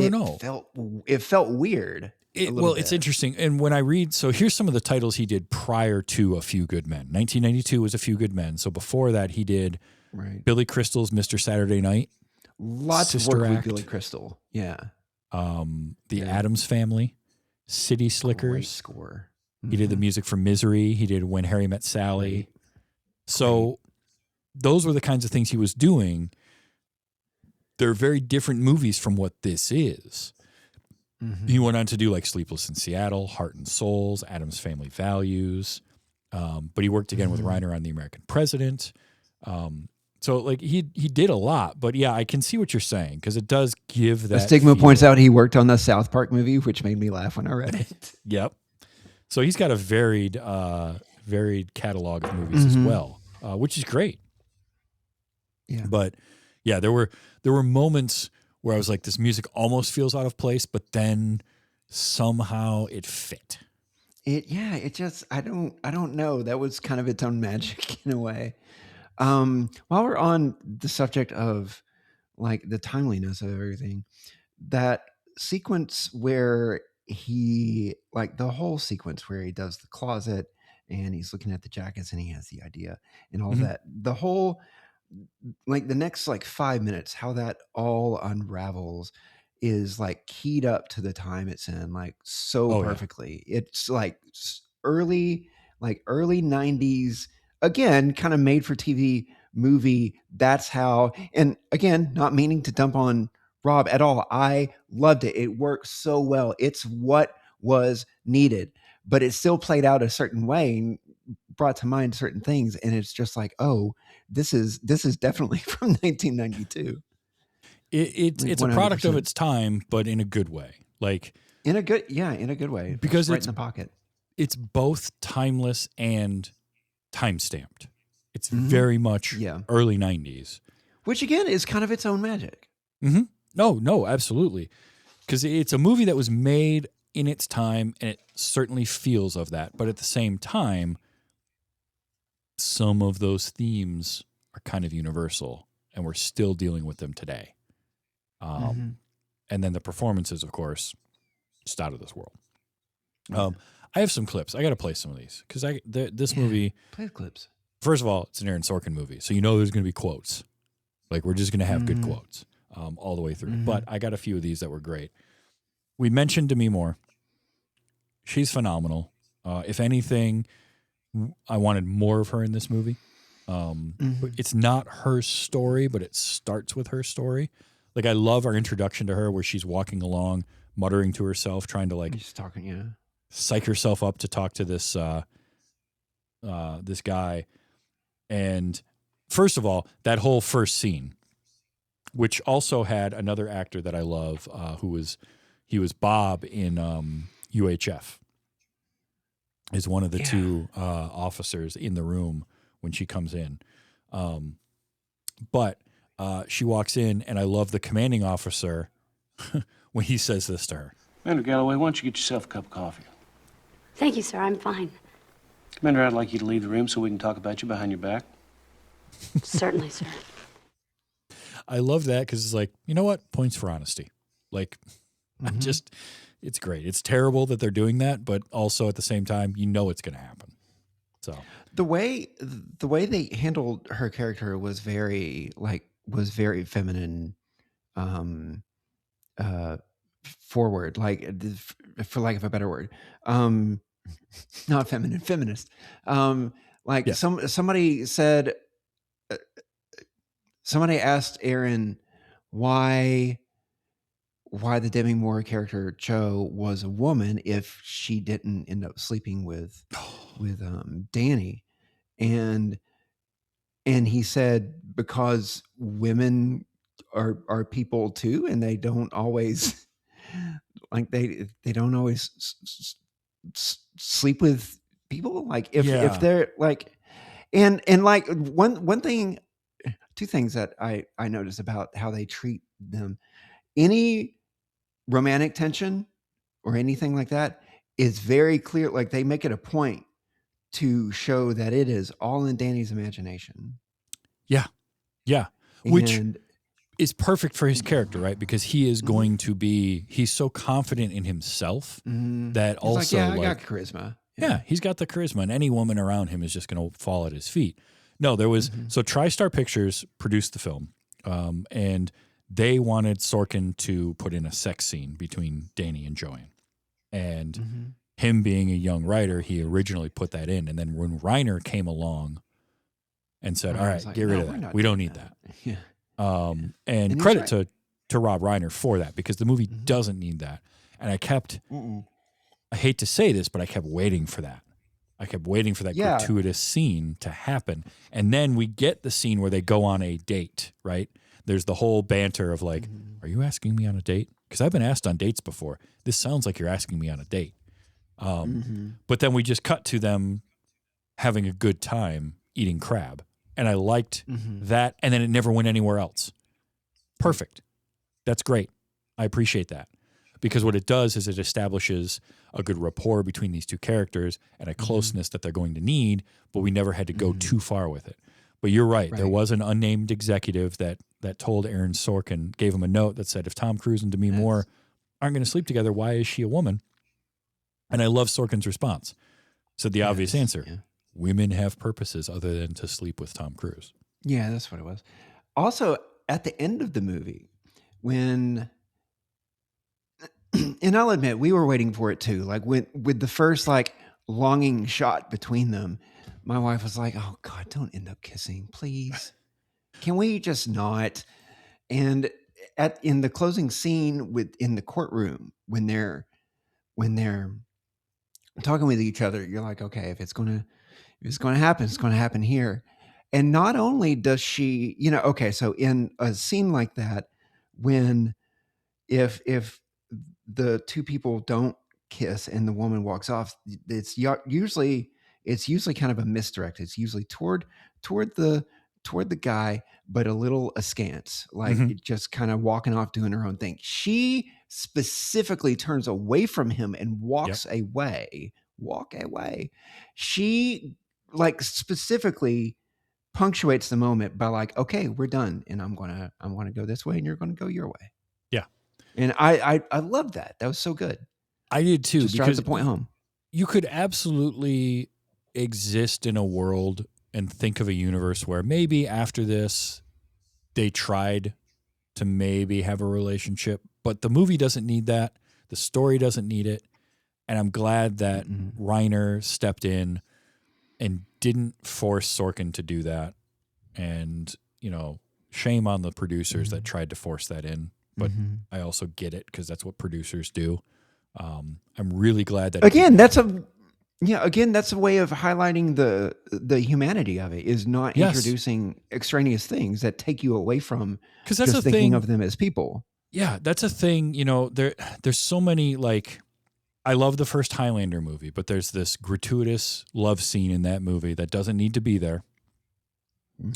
Speaker 5: it felt weird a little
Speaker 4: Well,
Speaker 5: bit.
Speaker 4: it's interesting. And when I read, so here's some of the titles he did prior to A Few Good Men. 1992 was A Few Good Men. So before that, he did
Speaker 5: Right.
Speaker 4: Billy Crystal's Mr. Saturday Night,
Speaker 5: Lots of
Speaker 4: Sister
Speaker 5: work with
Speaker 4: Act,
Speaker 5: Billy Crystal. Yeah.
Speaker 4: The
Speaker 5: Yeah.
Speaker 4: Addams Family, City
Speaker 5: Great
Speaker 4: Slickers.
Speaker 5: score.
Speaker 4: He did the
Speaker 5: Mhm.
Speaker 4: music for Misery. He did When Harry Met Sally.
Speaker 5: Great.
Speaker 4: So those were the kinds of things he was doing. They're very different movies from what this is.
Speaker 5: Mhm.
Speaker 4: He went on to do like Sleepless in Seattle, Heart and Souls, Addams Family Values. But he worked again with Reiner on The American President. So like he did a lot. But yeah, I can see what you're saying because it does give that.
Speaker 5: Stigma points
Speaker 4: feel.
Speaker 5: out he worked on the South Park movie, which made me laugh when I read it.
Speaker 4: Yep. So he's got a varied catalog of movies as well, which is great.
Speaker 5: Yeah.
Speaker 4: But yeah, there were moments where I was like, this music almost feels out of place, but then somehow it fit.
Speaker 5: It just I don't know. That was kind of its own magic in a way. While we're on the subject of like the timeliness of everything, that sequence where he like the whole sequence where he does the closet and he's looking at the jackets and he has the idea and all
Speaker 4: Mhm.
Speaker 5: that, the whole like the next like 5 minutes, how that all unravels is like keyed up to the time it's in, like so
Speaker 4: Oh, yeah.
Speaker 5: perfectly. It's like early 90s, again, kind of made for TV movie. That's how, and again, not meaning to dump on Rob at all. I loved it. It worked so well. It's what was needed, but it still played out a certain way and brought to mind certain things. And it's just like, oh, this is definitely from 1992.
Speaker 4: It's a product of
Speaker 5: 100%.
Speaker 4: its time, but in a good way. Like
Speaker 5: In a good way.
Speaker 4: Because
Speaker 5: Right
Speaker 4: it's
Speaker 5: in the pocket.
Speaker 4: it's both timeless and time stamped. It's
Speaker 5: Mhm.
Speaker 4: very much
Speaker 5: Yeah.
Speaker 4: early 90s.
Speaker 5: Which again is kind of its own magic.
Speaker 4: Mm-hmm. No, absolutely. Because it's a movie that was made in its time, and it certainly feels of that. But at the same time, some of those themes are kind of universal, and we're still dealing with them today. And then the performances, of course, just out of this world. I have some clips. I got to play some of these because this movie.
Speaker 5: Play the clips.
Speaker 4: First of all, it's an Aaron Sorkin movie, so you know there's going to be quotes. Like we're just going to have good quotes all the way through. But I got a few of these that were great. We mentioned Demi Moore. She's phenomenal. If anything, I wanted more of her in this movie. It's not her story, but it starts with her story. Like I love our introduction to her where she's walking along, muttering to herself, trying to like
Speaker 5: Just talking, yeah.
Speaker 4: psych herself up to talk to this this guy. And first of all, that whole first scene, which also had another actor that I love, he was Bob in UHF, is one of the two officers in the room when she comes in. But she walks in, and I love the commanding officer when he says this to her.
Speaker 3: Commander Galloway, why don't you get yourself a cup of coffee?
Speaker 6: Thank you, sir. I'm fine.
Speaker 3: Commander, I'd like you to leave the room so we can talk about you behind your back.
Speaker 6: Certainly, sir.
Speaker 4: I love that because it's like, you know what? Points for honesty. Like, it's great. It's terrible that they're doing that, but also at the same time, you know it's going to happen. So
Speaker 5: The way they handled her character was very feminine, forward, like for lack of a better word. not feminine, feminist. Like
Speaker 4: Yeah.
Speaker 5: somebody said, somebody asked Aaron why the Demi Moore character Cho was a woman if she didn't end up sleeping with Danny, and he said because women are people too, and they don't always like they don't always sleep with people. Like if
Speaker 4: Yeah.
Speaker 5: they're like, and like one thing, two things that I noticed about how they treat them. Any romantic tension or anything like that is very clear. Like they make it a point to show that it is all in Danny's imagination.
Speaker 4: Yeah. Yeah. Which
Speaker 5: And
Speaker 4: is perfect for his character, right? Because he is going to be, he's so confident in himself that
Speaker 5: he's
Speaker 4: also,
Speaker 5: like, yeah, I got charisma.
Speaker 4: yeah, he's got the charisma, and any woman around him is just going to fall at his feet. No, there was, so TriStar Pictures produced the film, and they wanted Sorkin to put in a sex scene between Danny and Joanne. And him being a young writer, he originally put that in. And then when Reiner came along and said, all right,
Speaker 5: Like,
Speaker 4: get rid of
Speaker 5: we're
Speaker 4: that.
Speaker 5: not
Speaker 4: We don't
Speaker 5: doing
Speaker 4: need that.
Speaker 5: Yeah.
Speaker 4: And
Speaker 5: he's
Speaker 4: credit
Speaker 5: right.
Speaker 4: to Rob Reiner for that, because the movie doesn't need that. And I hate to say this, but I kept waiting for that. I kept waiting for that
Speaker 5: Yeah.
Speaker 4: gratuitous scene to happen. And then we get the scene where they go on a date, right? There's the whole banter of like, are you asking me on a date? Because I've been asked on dates before. This sounds like you're asking me on a date. But then we just cut to them having a good time eating crab. And I liked that. And then it never went anywhere else. Perfect. That's great. I appreciate that. Because what it does is it establishes a good rapport between these two characters and a closeness that they're going to need, but we never had to go too far with it. But you're right. There was an unnamed executive that told Aaron Sorkin, gave him a note that said, if Tom Cruise and Demi Moore aren't going to sleep together, why is she a woman? And I love Sorkin's response. Said the obvious answer.
Speaker 5: Yeah.
Speaker 4: Women have purposes other than to sleep with Tom Cruise.
Speaker 5: Yeah, that's what it was. Also, at the end of the movie, when and I'll admit we were waiting for it too. Like with the first like longing shot between them, my wife was like, "Oh God, don't end up kissing, please. Can we just not?" And in the closing scene in the courtroom when they're talking with each other, you're like, okay, if it's gonna happen, it's gonna happen here. And not only does she, okay, so in a scene like that, when if the two people don't kiss and the woman walks off, usually kind of a misdirect. It's usually toward the guy, but a little askance, like it just kind of walking off doing her own thing. She specifically turns away from him and walks away. She like specifically punctuates the moment by like, okay, we're done, and I'm gonna go this way, and you're gonna go your way.
Speaker 4: Yeah.
Speaker 5: And I love that. That was so good.
Speaker 4: I did too.
Speaker 5: Just drive
Speaker 4: because
Speaker 5: the point home.
Speaker 4: You could absolutely exist in a world and think of a universe where maybe after this they tried to maybe have a relationship, but the movie doesn't need that. The story doesn't need it. And I'm glad that Reiner stepped in and didn't force Sorkin to do that. And, shame on the producers that tried to force that in. But I also get it because that's what producers do. I'm really glad that
Speaker 5: that's a way of highlighting the humanity of it, is not introducing extraneous things that take you away from
Speaker 4: because that's
Speaker 5: just
Speaker 4: a
Speaker 5: thinking
Speaker 4: thing
Speaker 5: of them as people.
Speaker 4: Yeah, that's a thing. There's so many, like, I love the first Highlander movie, but there's this gratuitous love scene in that movie that doesn't need to be there.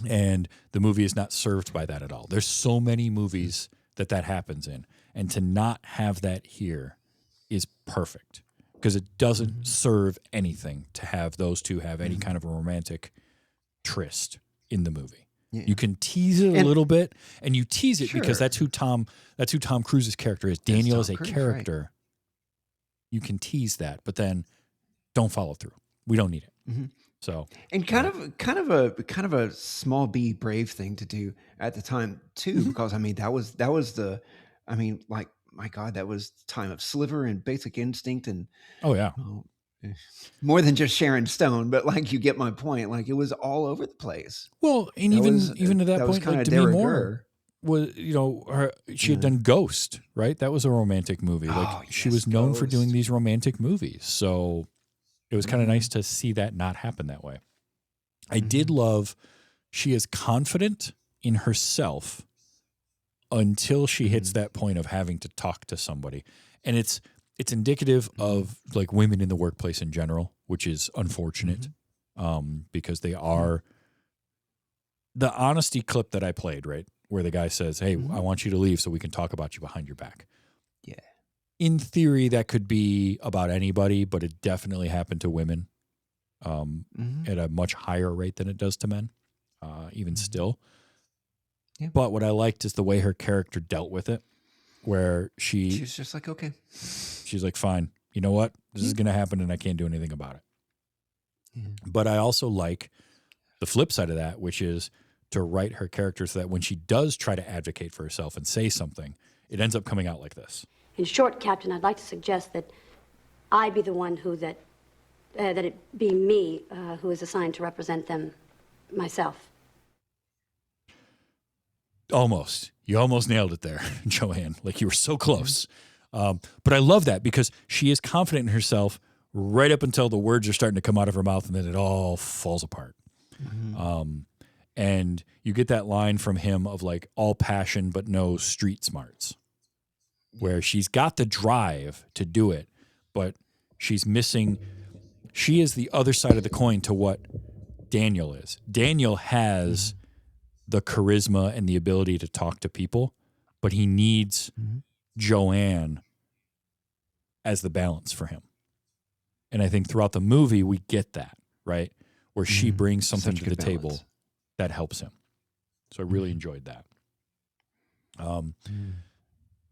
Speaker 4: And the movie is not served by that at all. There's so many movies that happens in. And to not have that here is perfect because it doesn't serve anything to have those two have any kind of a romantic tryst in the movie. Yeah. You can tease it a little bit, and you tease it because that's who Tom Cruise's character is. Daniel is a character. Right. You can tease that, but then don't follow through. We don't need it. So, and
Speaker 5: kind of a small b brave thing to do at the time too, because I mean that was like, my God, that was the time of Sliver and Basic Instinct and More than just Sharon Stone, but like you get my point. Like it was all over the place.
Speaker 4: Well, and
Speaker 5: That
Speaker 4: even
Speaker 5: was-
Speaker 4: even to that
Speaker 5: was
Speaker 4: point, like
Speaker 5: kinda
Speaker 4: Demi
Speaker 5: de
Speaker 4: Moore
Speaker 5: rigueur.
Speaker 4: was, she had done Ghost, right? That was a romantic movie. Like
Speaker 5: Oh,
Speaker 4: she
Speaker 5: yes,
Speaker 4: was known for doing
Speaker 5: Ghost.
Speaker 4: these romantic movies, so it was kind of
Speaker 5: Mhm.
Speaker 4: nice to see that not happen that way. I
Speaker 5: Mm-hmm.
Speaker 4: did love she is confident in herself until she hits
Speaker 5: Mm-hmm.
Speaker 4: that point of having to talk to somebody, and it's indicative of like women in the workplace in general, which is unfortunate because they are the honesty clip that I played, right, where the guy says, "Hey, I want you to leave so we can talk about you behind your back."
Speaker 5: Yeah.
Speaker 4: In theory, that could be about anybody, but it definitely happened to women at a much higher rate than it does to men, even still.
Speaker 5: Yeah.
Speaker 4: But what I liked is the way her character dealt with it, where
Speaker 5: She was just like, okay.
Speaker 4: she's like, fine, you know what? This is going to happen and I can't do anything about it.
Speaker 5: Yeah.
Speaker 4: But I also like the flip side of that, which is to write her character so that when she does try to advocate for herself and say something, it ends up coming out like this.
Speaker 6: In short, Captain, I'd like to suggest that I be the one that it be me who is assigned to represent them myself.
Speaker 4: Almost. You almost nailed it there, Joanne. Like you were so close. But I love that because she is confident in herself right up until the words are starting to come out of her mouth and then it all falls apart. And you get that line from him of like all passion but no street smarts, where she's got the drive to do it, but she's missing. She is the other side of the coin to what Daniel is. Daniel has the charisma and the ability to talk to people, but he needs Joanne as the balance for him. And I think throughout the movie, we get that, right? Where she brings something
Speaker 5: Such
Speaker 4: to the
Speaker 5: good
Speaker 4: table
Speaker 5: balance.
Speaker 4: that helps him. So I really enjoyed that.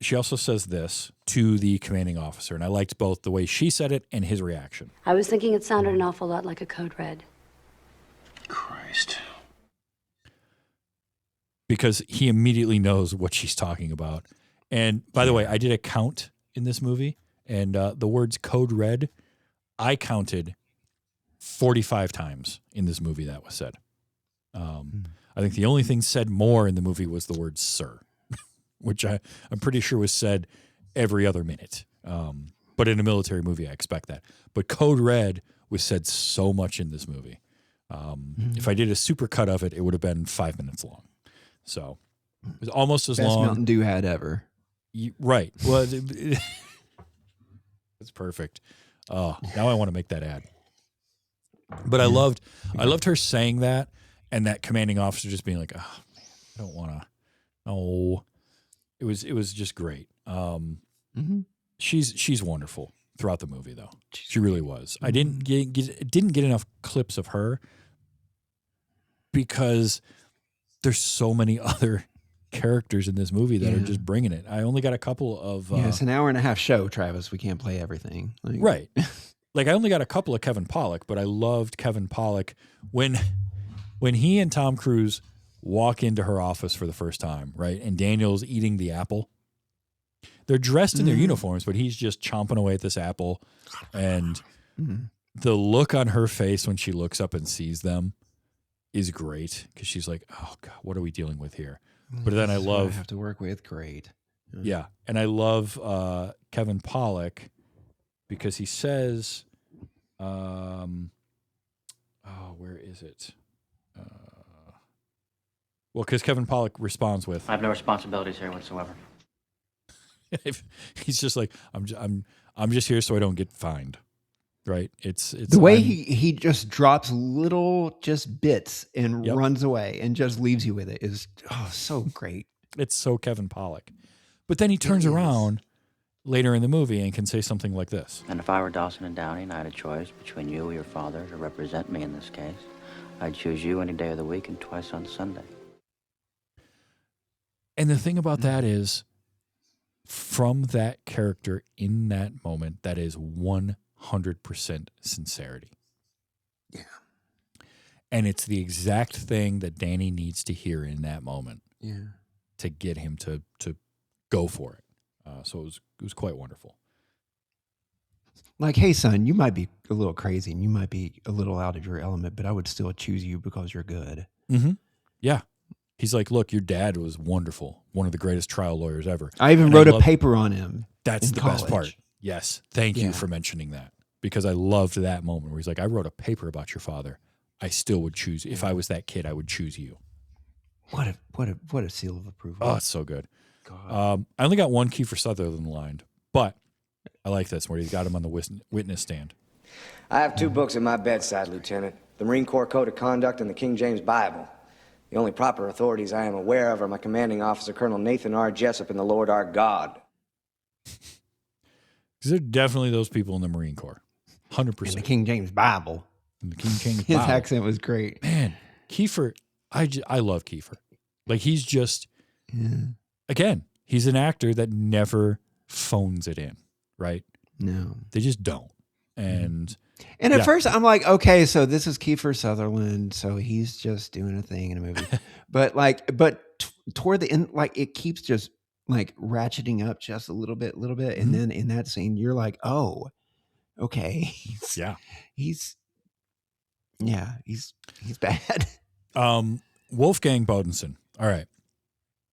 Speaker 4: She also says this to the commanding officer, and I liked both the way she said it and his reaction.
Speaker 6: I was thinking it sounded an awful lot like a code red.
Speaker 3: Christ.
Speaker 4: Because he immediately knows what she's talking about. And by the way, I did a count in this movie, and the words code red, I counted 45 times in this movie that was said. I think the only thing said more in the movie was the word sir, which I'm pretty sure was said every other minute. But in a military movie, I expect that. But code red was said so much in this movie. If I did a super cut of it, it would have been 5 minutes long. So it was almost as
Speaker 5: Best
Speaker 4: long.
Speaker 5: Mountain Dew had ever.
Speaker 4: Right. Well, it's perfect. Oh, now I want to make that ad. But I loved her saying that, and that commanding officer just being like, "Oh man, I don't want to." Oh, it was just great. She's wonderful throughout the movie, though. She really was. I didn't get enough clips of her because there's so many other characters in this movie that are just bringing it. I only got a couple of
Speaker 5: Yeah, it's an hour and a half show, Travis. We can't play everything. Like,
Speaker 4: right. Like I only got a couple of Kevin Pollak, but I loved Kevin Pollak when he and Tom Cruise walk into her office for the first time, right? And Daniel's eating the apple. They're dressed in their uniforms, but he's just chomping away at this apple. And the look on her face when she looks up and sees them is great because she's like, "Oh God, what are we dealing with here?" But then I
Speaker 5: This is what
Speaker 4: love,
Speaker 5: I have to work with. Great.
Speaker 4: yeah, and I love Kevin Pollak because he says, where is it? Well, because Kevin Pollak responds with,
Speaker 7: I have no responsibilities here whatsoever.
Speaker 4: he's just like, I'm just here so I don't get fined, right? It's
Speaker 5: The way
Speaker 4: I'm-
Speaker 5: he just drops little just bits and
Speaker 4: Yep.
Speaker 5: runs away and just leaves you with it is so great.
Speaker 4: it's so Kevin Pollak. But then he turns
Speaker 5: is.
Speaker 4: around later in the movie and can say something like this.
Speaker 7: And if I were Dawson and Downey and I had a choice between you or your father to represent me in this case, I'd choose you any day of the week and twice on Sunday.
Speaker 4: And the thing about that is, from that character in that moment, that is 100% sincerity.
Speaker 5: Yeah.
Speaker 4: And it's the exact thing that Danny needs to hear in that moment
Speaker 5: Yeah.
Speaker 4: to get him to go for it. So it was quite wonderful.
Speaker 5: Like, hey, son, you might be a little crazy and you might be a little out of your element, but I would still choose you because you're good.
Speaker 4: Mm-hmm. Yeah. He's like, look, your dad was wonderful, one of the greatest trial lawyers ever.
Speaker 5: I even
Speaker 4: And
Speaker 5: wrote a
Speaker 4: love-
Speaker 5: paper on him.
Speaker 4: That's
Speaker 5: in
Speaker 4: the best part.
Speaker 5: college.
Speaker 4: Yes. Thank you
Speaker 5: Yeah.
Speaker 4: for mentioning that, because I loved that moment where he's like, I wrote a paper about your father. I still would choose, if I was that kid, I would choose you.
Speaker 5: What a seal of approval.
Speaker 4: Oh, it's so good.
Speaker 5: God.
Speaker 4: I only got one Kiefer Sutherland line, but I like this where he's got him on the witness stand.
Speaker 8: I have 2 books at my bedside, Lieutenant. The Marine Corps Code of Conduct and the King James Bible. The only proper authorities I am aware of are my commanding officer, Colonel Nathan R. Jessup, and the Lord our God.
Speaker 4: Because there are definitely those people in the Marine Corps. 100%.
Speaker 5: In the King James Bible.
Speaker 4: In the King James
Speaker 5: His
Speaker 4: Bible.
Speaker 5: accent was great.
Speaker 4: Man, Kiefer, I love Kiefer. Like, he's just, again, he's an actor that never phones it in, right?
Speaker 5: No.
Speaker 4: They just don't. And
Speaker 5: And at
Speaker 4: Yeah.
Speaker 5: first I'm like, okay, so this is Kiefer Sutherland, so he's just doing a thing in a movie. but toward the end, like, it keeps just like ratcheting up just a little bit. And then in that scene, you're like, oh, okay.
Speaker 4: yeah.
Speaker 5: He's bad.
Speaker 4: Wolfgang Bodenson. All right.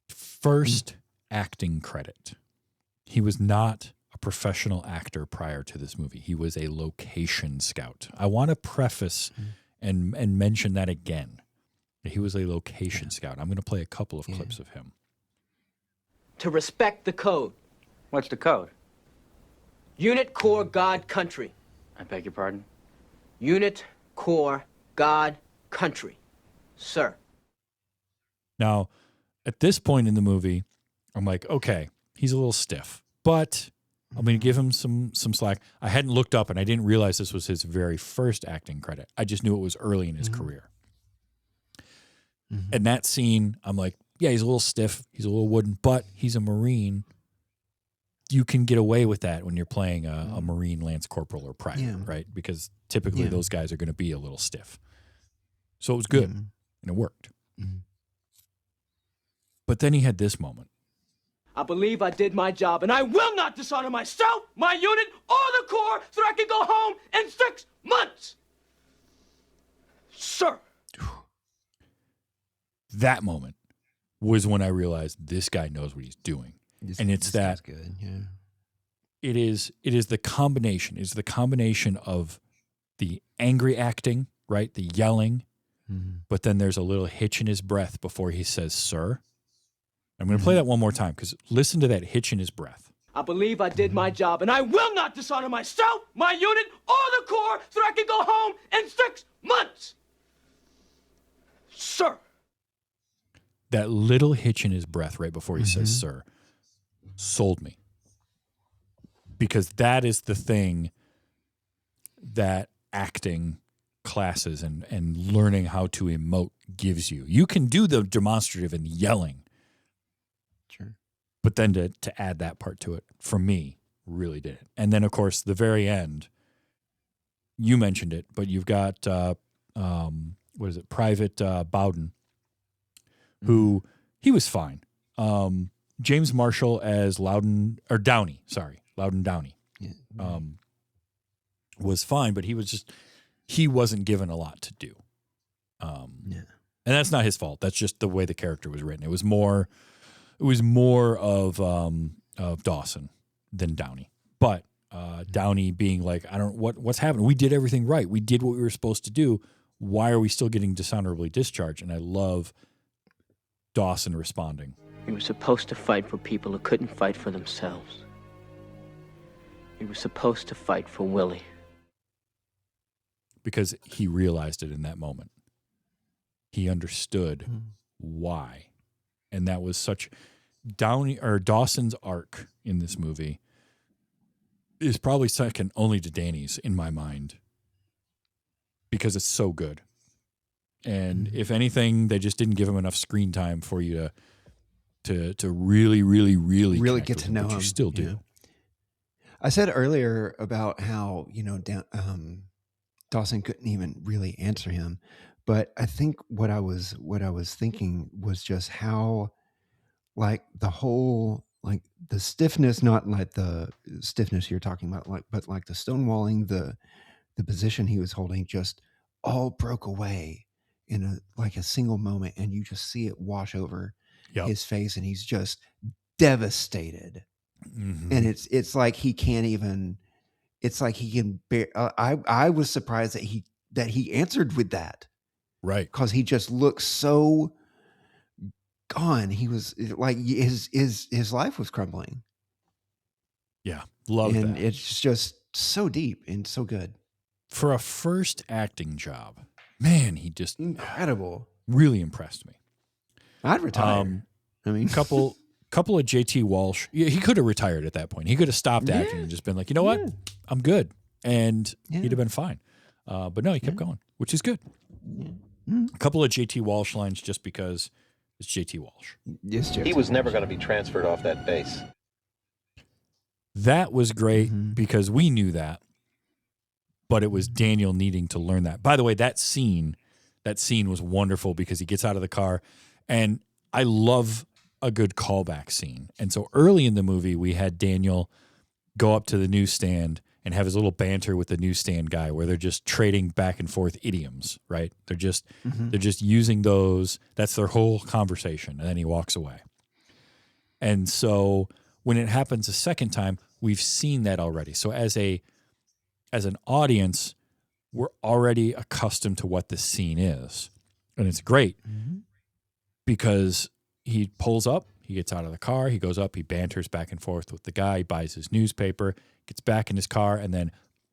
Speaker 4: First acting credit. He was not a professional actor prior to this movie. He was a location scout. I want to preface and mention that again. He was a location scout. I'm going to play a couple of clips of him.
Speaker 9: To respect the code.
Speaker 7: What's the code?
Speaker 9: Unit, Corps, God, Country.
Speaker 7: I beg your pardon?
Speaker 9: Unit, Corps, God, Country. Sir.
Speaker 4: Now, at this point in the movie, I'm like, okay, he's a little stiff, but I'm going to give him some slack. I hadn't looked up and I didn't realize this was his very first acting credit. I just knew it was early in his career. And that scene, I'm like, yeah, he's a little stiff. He's a little wooden, but he's a Marine. You can get away with that when you're playing a Marine Lance Corporal or Private, right? Because typically those guys are going to be a little stiff. So it was good and it worked. But then he had this moment.
Speaker 9: I believe I did my job, and I will not dishonor myself, my unit, or the Corps so that I can go home in 6 months. Sir.
Speaker 4: That moment was when I realized this guy knows what he's doing. And it's
Speaker 5: That's
Speaker 4: that
Speaker 5: good. Yeah.
Speaker 4: it is the combination. It's the combination of the angry acting, right? The yelling, but then there's a little hitch in his breath before he says, sir. I'm going to play that one more time because listen to that hitch in his breath.
Speaker 9: I believe I did my job, and I will not dishonor myself, my unit, or the Corps so that I can go home in 6 months. Sir.
Speaker 4: That little hitch in his breath right before he says, sir, sold me. Because that is the thing that acting classes and learning how to emote gives you. You can do the demonstrative and yelling.
Speaker 5: Sure.
Speaker 4: But then to add that part to it, for me, really did it. And then, of course, the very end, you mentioned it, but you've got, what is it, Private Bowden, who, he was fine. James Marshall as Loudon Downey was fine, but he wasn't given a lot to do. And that's not his fault. That's just the way the character was written. It was more of Dawson than Downey. But Downey being like, what's happening? We did everything right. We did what we were supposed to do. Why are we still getting dishonorably discharged? And I love Dawson responding.
Speaker 9: We were supposed to fight for people who couldn't fight for themselves. We were supposed to fight for Willie.
Speaker 4: Because he realized it in that moment. He understood why. And that was such Dawson's arc in this movie is probably second only to Danny's in my mind. Because it's so good. And if anything, they just didn't give him enough screen time for you to really connect
Speaker 5: get
Speaker 4: with
Speaker 5: to know
Speaker 4: but
Speaker 5: him.
Speaker 4: you still do.
Speaker 5: Yeah. I said earlier about how, Dawson couldn't even really answer him. But I think what I was thinking was just how, like, the whole like the stiffness, not like the stiffness you're talking about, like, but like the stonewalling, the position he was holding just all broke away in a single moment, and you just see it wash over
Speaker 4: Yep.
Speaker 5: his face, and he's just devastated.
Speaker 4: Mm-hmm.
Speaker 5: And it's like he can't even. It's like he can. I was surprised that he answered with that,
Speaker 4: Right.
Speaker 5: because he just looks so gone. He was like his life was crumbling.
Speaker 4: Yeah. Love
Speaker 5: And
Speaker 4: that.
Speaker 5: it's just so deep and so good.
Speaker 4: For a first acting job, man, he just
Speaker 5: Incredible.
Speaker 4: really impressed me.
Speaker 5: I'd retire. I mean,
Speaker 4: couple of JT Walsh. He could have retired at that point. He could have stopped acting and just been like, you know what, I'm good, and he'd have been fine. But no, he kept going, which is good. A couple of JT Walsh lines, just because it's JT Walsh.
Speaker 5: Yes, JT.
Speaker 10: He was never going to be transferred off that base.
Speaker 4: That was great because we knew that, but it was Daniel needing to learn that. By the way, that scene was wonderful because he gets out of the car, and I love a good callback scene. And so early in the movie, we had Daniel go up to the newsstand and have his little banter with the newsstand guy where they're just trading back and forth idioms, right? They're just using those. That's their whole conversation. And then he walks away. And so when it happens a second time, we've seen that already. So as an audience, we're already accustomed to what this scene is. And it's great because he pulls up, he gets out of the car, he goes up, he banters back and forth with the guy, he buys his newspaper, gets back in his car, and then,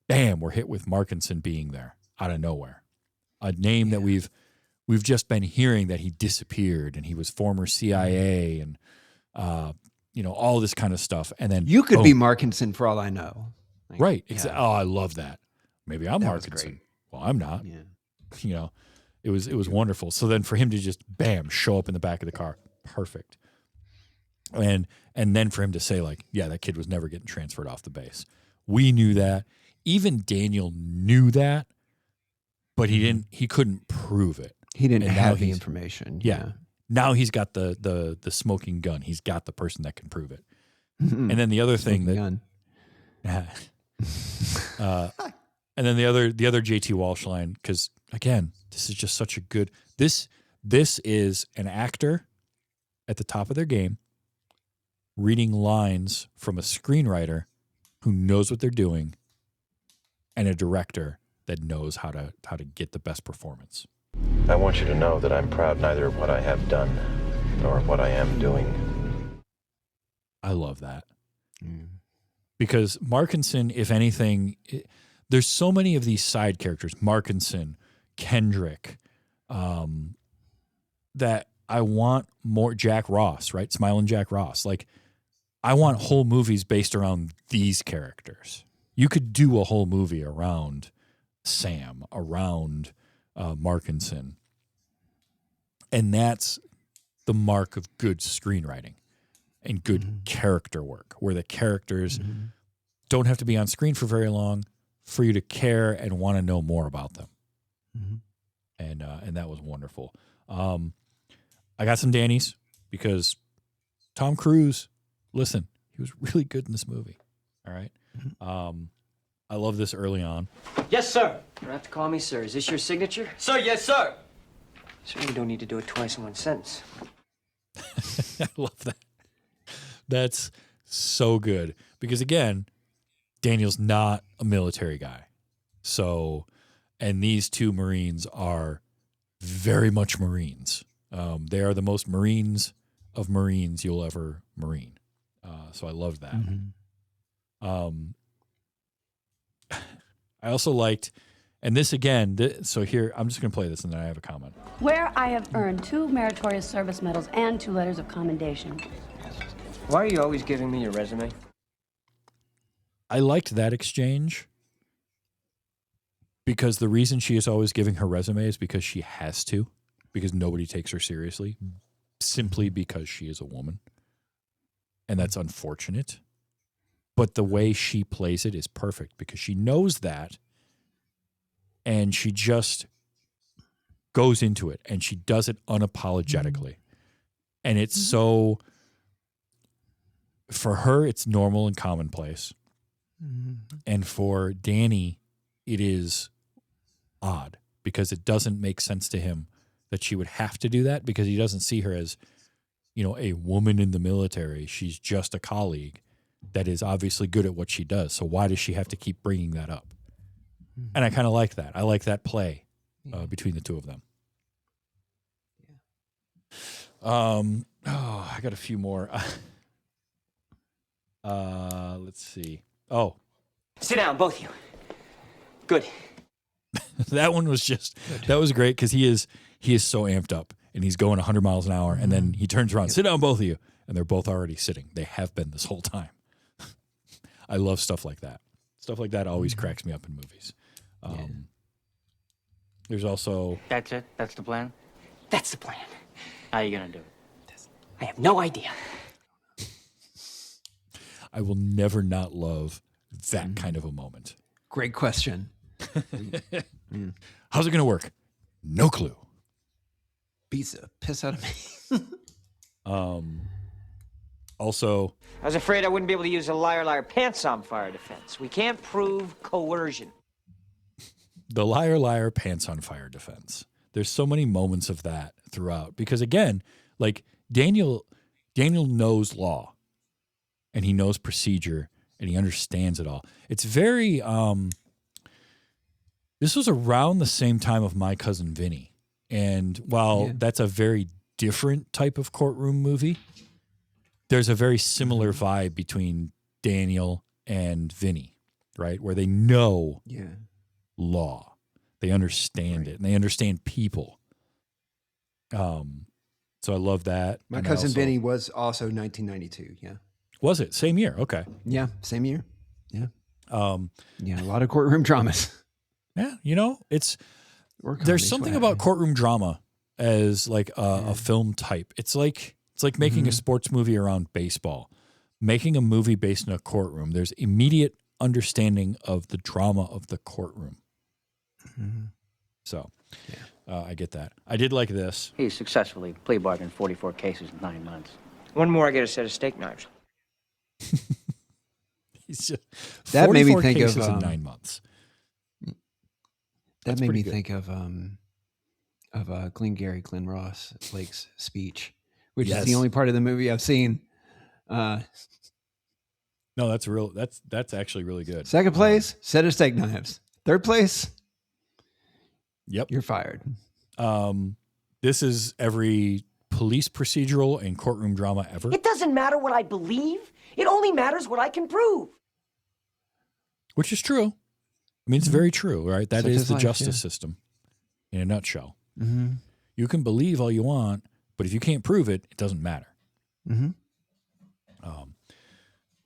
Speaker 4: bam, we're hit with Markinson being there out of nowhere. A name that we've just been hearing that he disappeared and he was former CIA and all this kind of stuff. And then
Speaker 5: you could be Markinson for all I know. Like,
Speaker 4: right. Yeah. Oh, I love that. Maybe I'm Markinson. Well, I'm not.
Speaker 5: Yeah.
Speaker 4: It was wonderful. So then for him to just bam show up in the back of the car, perfect. And then for him to say like, yeah, that kid was never getting transferred off the base. We knew that. Even Daniel knew that, but he couldn't prove it.
Speaker 5: He didn't have the information.
Speaker 4: Yeah. Now he's got the smoking gun. He's got the person that can prove it. And then the other thing
Speaker 5: gun.
Speaker 4: And then the other JT Walsh line, because again, this is just such a good. This is an actor at the top of their game, reading lines from a screenwriter who knows what they're doing, and a director that knows how to get the best performance.
Speaker 10: I want you to know that I'm proud neither of what I have done nor what I am doing.
Speaker 4: I love that. Because Markinson, if anything, there's so many of these side characters, Markinson, Kendrick, that I want more. Jack Ross, right? Smiling Jack Ross. Like, I want whole movies based around these characters. You could do a whole movie around Sam, around Markinson. And that's the mark of good screenwriting and good character work, where the characters don't have to be on screen for very long for you to care and want to know more about them. And that was wonderful. I got some Danny's because Tom Cruise, listen, he was really good in this movie. All right. I love this early on.
Speaker 9: Yes, sir.
Speaker 11: You don't have to call me sir. Is this your signature?
Speaker 9: Sir, yes, sir.
Speaker 11: Certainly don't need to do it twice in one sentence.
Speaker 4: I love that. That's so good because, again, Daniel's not a military guy. So, and these two Marines are very much Marines. They are the most Marines of Marines you'll ever Marine. So I love that. I also liked, and this again, so here, I'm just going to play this and then I have a comment.
Speaker 6: Where I have earned 2 meritorious service medals and 2 letters of commendation.
Speaker 11: Why are you always giving me your resume?
Speaker 4: I liked that exchange because the reason she is always giving her resume is because she has to, because nobody takes her seriously, simply because she is a woman. And that's unfortunate. But the way she plays it is perfect because she knows that and she just goes into it and she does it unapologetically. And it's so for her, it's normal and commonplace. And for Danny, it is odd because it doesn't make sense to him that she would have to do that because he doesn't see her as, a woman in the military. She's just a colleague that is obviously good at what she does. So why does she have to keep bringing that up? And I kind of like that. I like that play between the two of them. I got a few more. Let's see. Oh,
Speaker 11: Sit down, both of you. Good.
Speaker 4: that one was that was great because he is so amped up and he's going 100 miles an hour and then he turns around, sit down, both of you. And they're both already sitting. They have been this whole time. I love stuff like that. Stuff like that always cracks me up in movies. There's also...
Speaker 7: That's it? That's the plan?
Speaker 11: That's the plan.
Speaker 7: How are you going to do it?
Speaker 11: I have no idea.
Speaker 4: I will never not love that kind of a moment.
Speaker 5: Great question.
Speaker 4: How's it going to work? No clue.
Speaker 5: Beats the piss out of me.
Speaker 4: Also,
Speaker 11: I was afraid I wouldn't be able to use a liar, liar, pants on fire defense. We can't prove coercion.
Speaker 4: the liar, liar, pants on fire defense. There's so many moments of that throughout because, again, like Daniel knows law and he knows procedure and he understands it all. It's very, this was around the same time of My Cousin Vinny. And while that's a very different type of courtroom movie, there's a very similar vibe between Daniel and Vinny, right? Where they know law. They understand it and they understand people. So I love that.
Speaker 5: My Cousin Vinny was also 1992. Yeah.
Speaker 4: Was it? Same year. Okay.
Speaker 5: Yeah. Same year. Yeah. A lot of courtroom dramas.
Speaker 4: Yeah. There's something about courtroom drama as like a film type. It's like making a sports movie around baseball, making a movie based in a courtroom. There's immediate understanding of the drama of the courtroom. So I get that. I did like this.
Speaker 7: He successfully plea bargained 44 cases in 9 months.
Speaker 11: One more, I get a set of steak knives.
Speaker 4: He's just
Speaker 5: That made me
Speaker 4: 44
Speaker 5: think of
Speaker 4: cases in 9 months.
Speaker 5: That made me think of Glengarry Glen Ross Lake's speech, which is the only part of the movie I've seen.
Speaker 4: No, that's real. That's actually really good.
Speaker 5: Second place, set of steak knives. Third place, you're fired.
Speaker 4: This is every police procedural and courtroom drama ever.
Speaker 12: It doesn't matter what I believe. It only matters what I can prove.
Speaker 4: Which is true. I mean, it's very true, right? That
Speaker 5: Such
Speaker 4: is
Speaker 5: is
Speaker 4: the
Speaker 5: life,
Speaker 4: justice system in a nutshell.
Speaker 5: Mm-hmm.
Speaker 4: You can believe all you want, but if you can't prove it, it doesn't matter.
Speaker 5: Mm-hmm.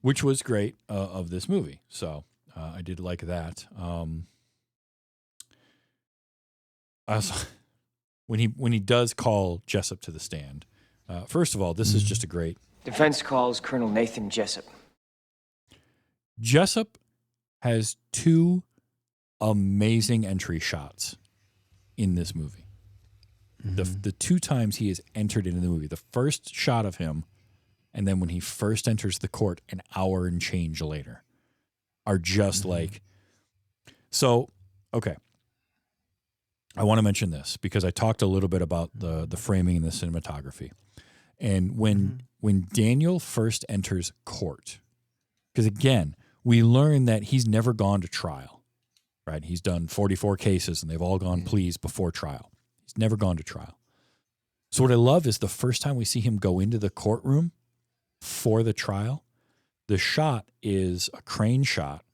Speaker 4: Which was great of this movie. So I did like that. I also, when he does call Jessup to the stand, first of all, this is just a great...
Speaker 11: Defense calls Colonel Nathan Jessup.
Speaker 4: Jessup has 2 amazing entry shots in this movie. The 2 times he is entered into the movie, the first shot of him and then when he first enters the court an hour and change later are just like... So, okay. I want to mention this because I talked a little bit about the framing and the cinematography. And when Daniel first enters court, because again, we learn that he's never gone to trial, right? He's done 44 cases and they've all gone pleas before trial. He's never gone to trial. So what I love is the first time we see him go into the courtroom for the trial, the shot is a crane shot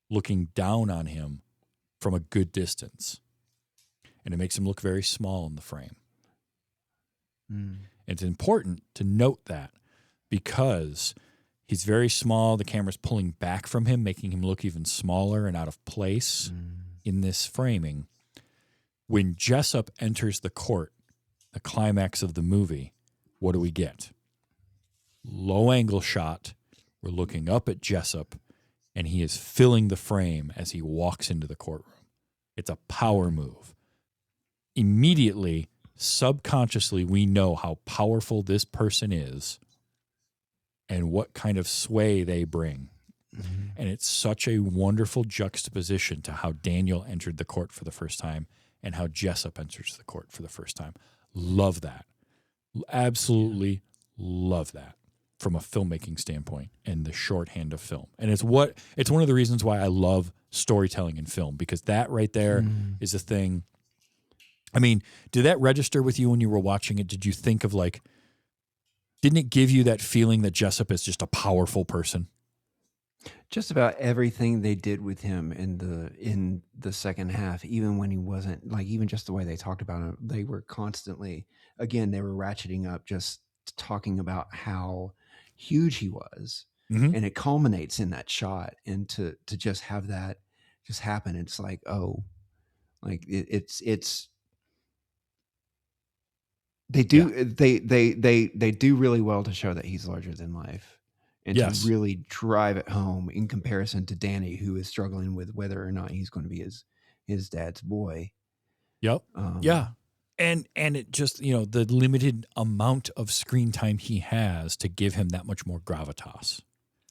Speaker 4: looking down on him from a good distance. And it makes him look very small in the frame. It's important to note that because he's very small. The camera's pulling back from him, making him look even smaller and out of place in this framing. When Jessup enters the court, the climax of the movie, what do we get? Low angle shot. We're looking up at Jessup, and he is filling the frame as he walks into the courtroom. It's a power move. Immediately, subconsciously, we know how powerful this person is, and what kind of sway they bring. And it's such a wonderful juxtaposition to how Daniel entered the court for the first time and how Jessup enters the court for the first time. Love that. Absolutely love that from a filmmaking standpoint and the shorthand of film. And it's one of the reasons why I love storytelling in film, because that right there is a thing. I mean, did that register with you when you were watching it? Did you think of like, didn't it give you that feeling that Jessup is just a powerful person?
Speaker 5: Just about everything they did with him in the second half, even when he wasn't, like, even just the way they talked about him, they were constantly, again, they were ratcheting up, just talking about how huge he was. And it culminates in that shot, and to just have that just happen, it's like, oh, like it's they do they do really well to show that he's larger than life. And to really drive it home in comparison to Danny, who is struggling with whether or not he's going to be his dad's boy.
Speaker 4: Yep. And it just, you know, the limited amount of screen time he has to give him that much more gravitas.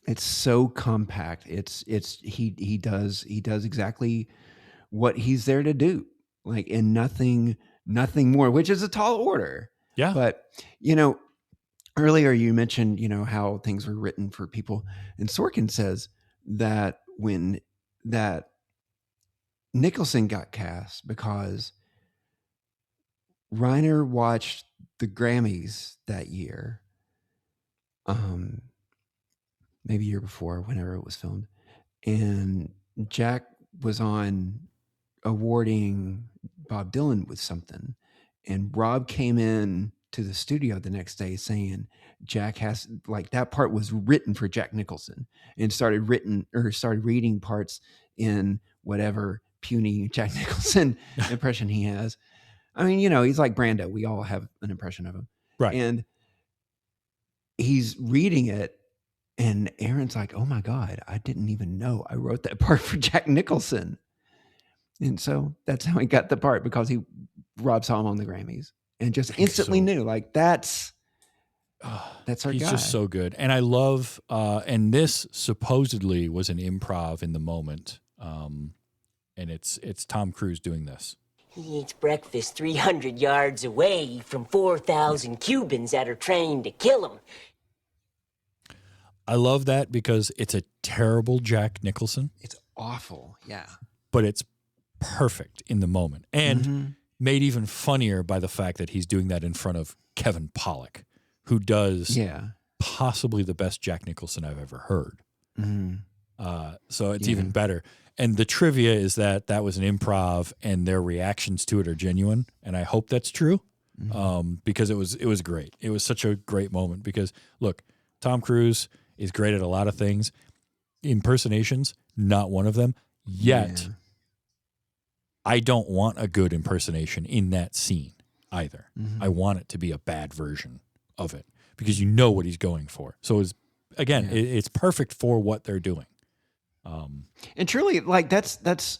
Speaker 5: It's so compact. He does exactly what he's there to do. Like, and nothing more, which is a tall order.
Speaker 4: Yeah.
Speaker 5: But, you know, earlier you mentioned, you know, how things were written for people, and Sorkin says that when that Nicholson got cast because Reiner watched the Grammys that year, maybe a year before, whenever it was filmed, and Jack was on awarding Bob Dylan with something, and Rob came in to the studio the next day saying Jack has, like, that part was written for Jack Nicholson, and started reading parts in whatever puny Jack Nicholson impression he has. I mean, you know, he's like Brando. We all have an impression of him.
Speaker 4: Right.
Speaker 5: And he's reading it, and Aaron's like, oh my God, I didn't even know I wrote that part for Jack Nicholson. And so that's how he got the part, because Rob saw him on the Grammys and just instantly knew, like, that's our guy.
Speaker 4: He's just so good. And I love, and this supposedly was an improv in the moment. And it's Tom Cruise doing this.
Speaker 12: He eats breakfast 300 yards away from 4,000 Cubans that are trained to kill him.
Speaker 4: I love that because it's a terrible Jack Nicholson.
Speaker 5: It's awful. Yeah.
Speaker 4: But it's perfect in the moment. And made even funnier by the fact that he's doing that in front of Kevin Pollak, who does possibly the best Jack Nicholson I've ever heard. So it's even better. And the trivia is that was an improv, and their reactions to it are genuine. And I hope that's true, because it was great. It was such a great moment because, look, Tom Cruise is great at a lot of things. Impersonations, not one of them. Yet, I don't want a good impersonation in that scene either. I want it to be a bad version of it because you know what he's going for. So it's perfect for what they're doing.
Speaker 5: And truly, like, that's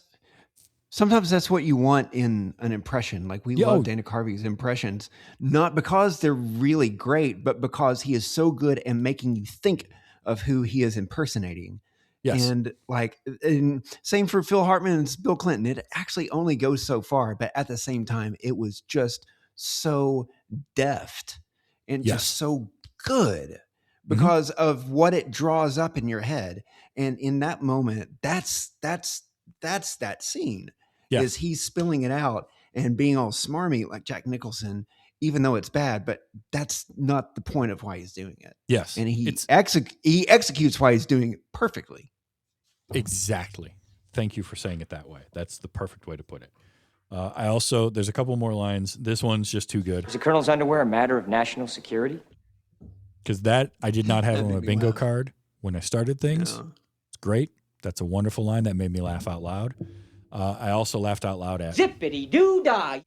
Speaker 5: sometimes that's what you want in an impression. Like, we love Dana Carvey's impressions, not because they're really great, but because he is so good at making you think of who he is impersonating.
Speaker 4: Yes.
Speaker 5: And same for Phil Hartman and Bill Clinton. It actually only goes so far, but at the same time, it was just so deft and just so good because of what it draws up in your head. And in that moment, that's that scene is he's spilling it out and being all smarmy like Jack Nicholson, even though it's bad, but that's not the point of why he's doing it.
Speaker 4: Yes.
Speaker 5: And he executes why he's doing it perfectly.
Speaker 4: Exactly. Thank you for saying it that way. That's the perfect way to put it. There's a couple more lines. This one's just too good.
Speaker 11: Is the colonel's underwear a matter of national security?
Speaker 4: Because that I did not have on my bingo card when I started things. No. It's great. That's a wonderful line that made me laugh out loud. I also laughed out loud at
Speaker 12: Zippity-doo-dah.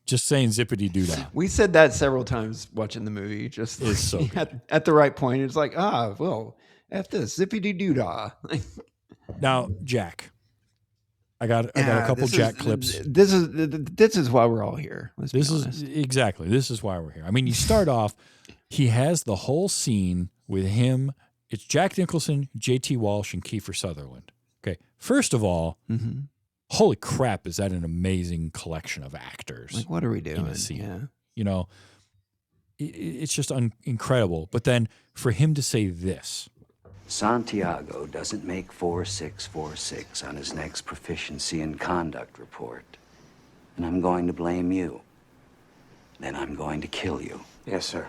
Speaker 4: just saying zippity-doo-dah.
Speaker 5: We said that several times watching the movie. Just like,
Speaker 4: so
Speaker 5: at the right point, it's like, well, F this, zippity-doo-dah.
Speaker 4: Now, Jack. I got a couple Jack clips.
Speaker 5: This is why we're all here. Let's be honest.
Speaker 4: This is why we're here. I mean, you start off, he has the whole scene with him. It's Jack Nicholson, J.T. Walsh, and Kiefer Sutherland. Okay, first of all, holy crap, is that an amazing collection of actors?
Speaker 5: Like, what are we doing?
Speaker 4: In a scene?
Speaker 5: Yeah.
Speaker 4: You know, it's just incredible. But then for him to say this.
Speaker 13: Santiago doesn't make 4646 on his next proficiency and conduct report. And I'm going to blame you. Then I'm going to kill you.
Speaker 8: Yes, sir.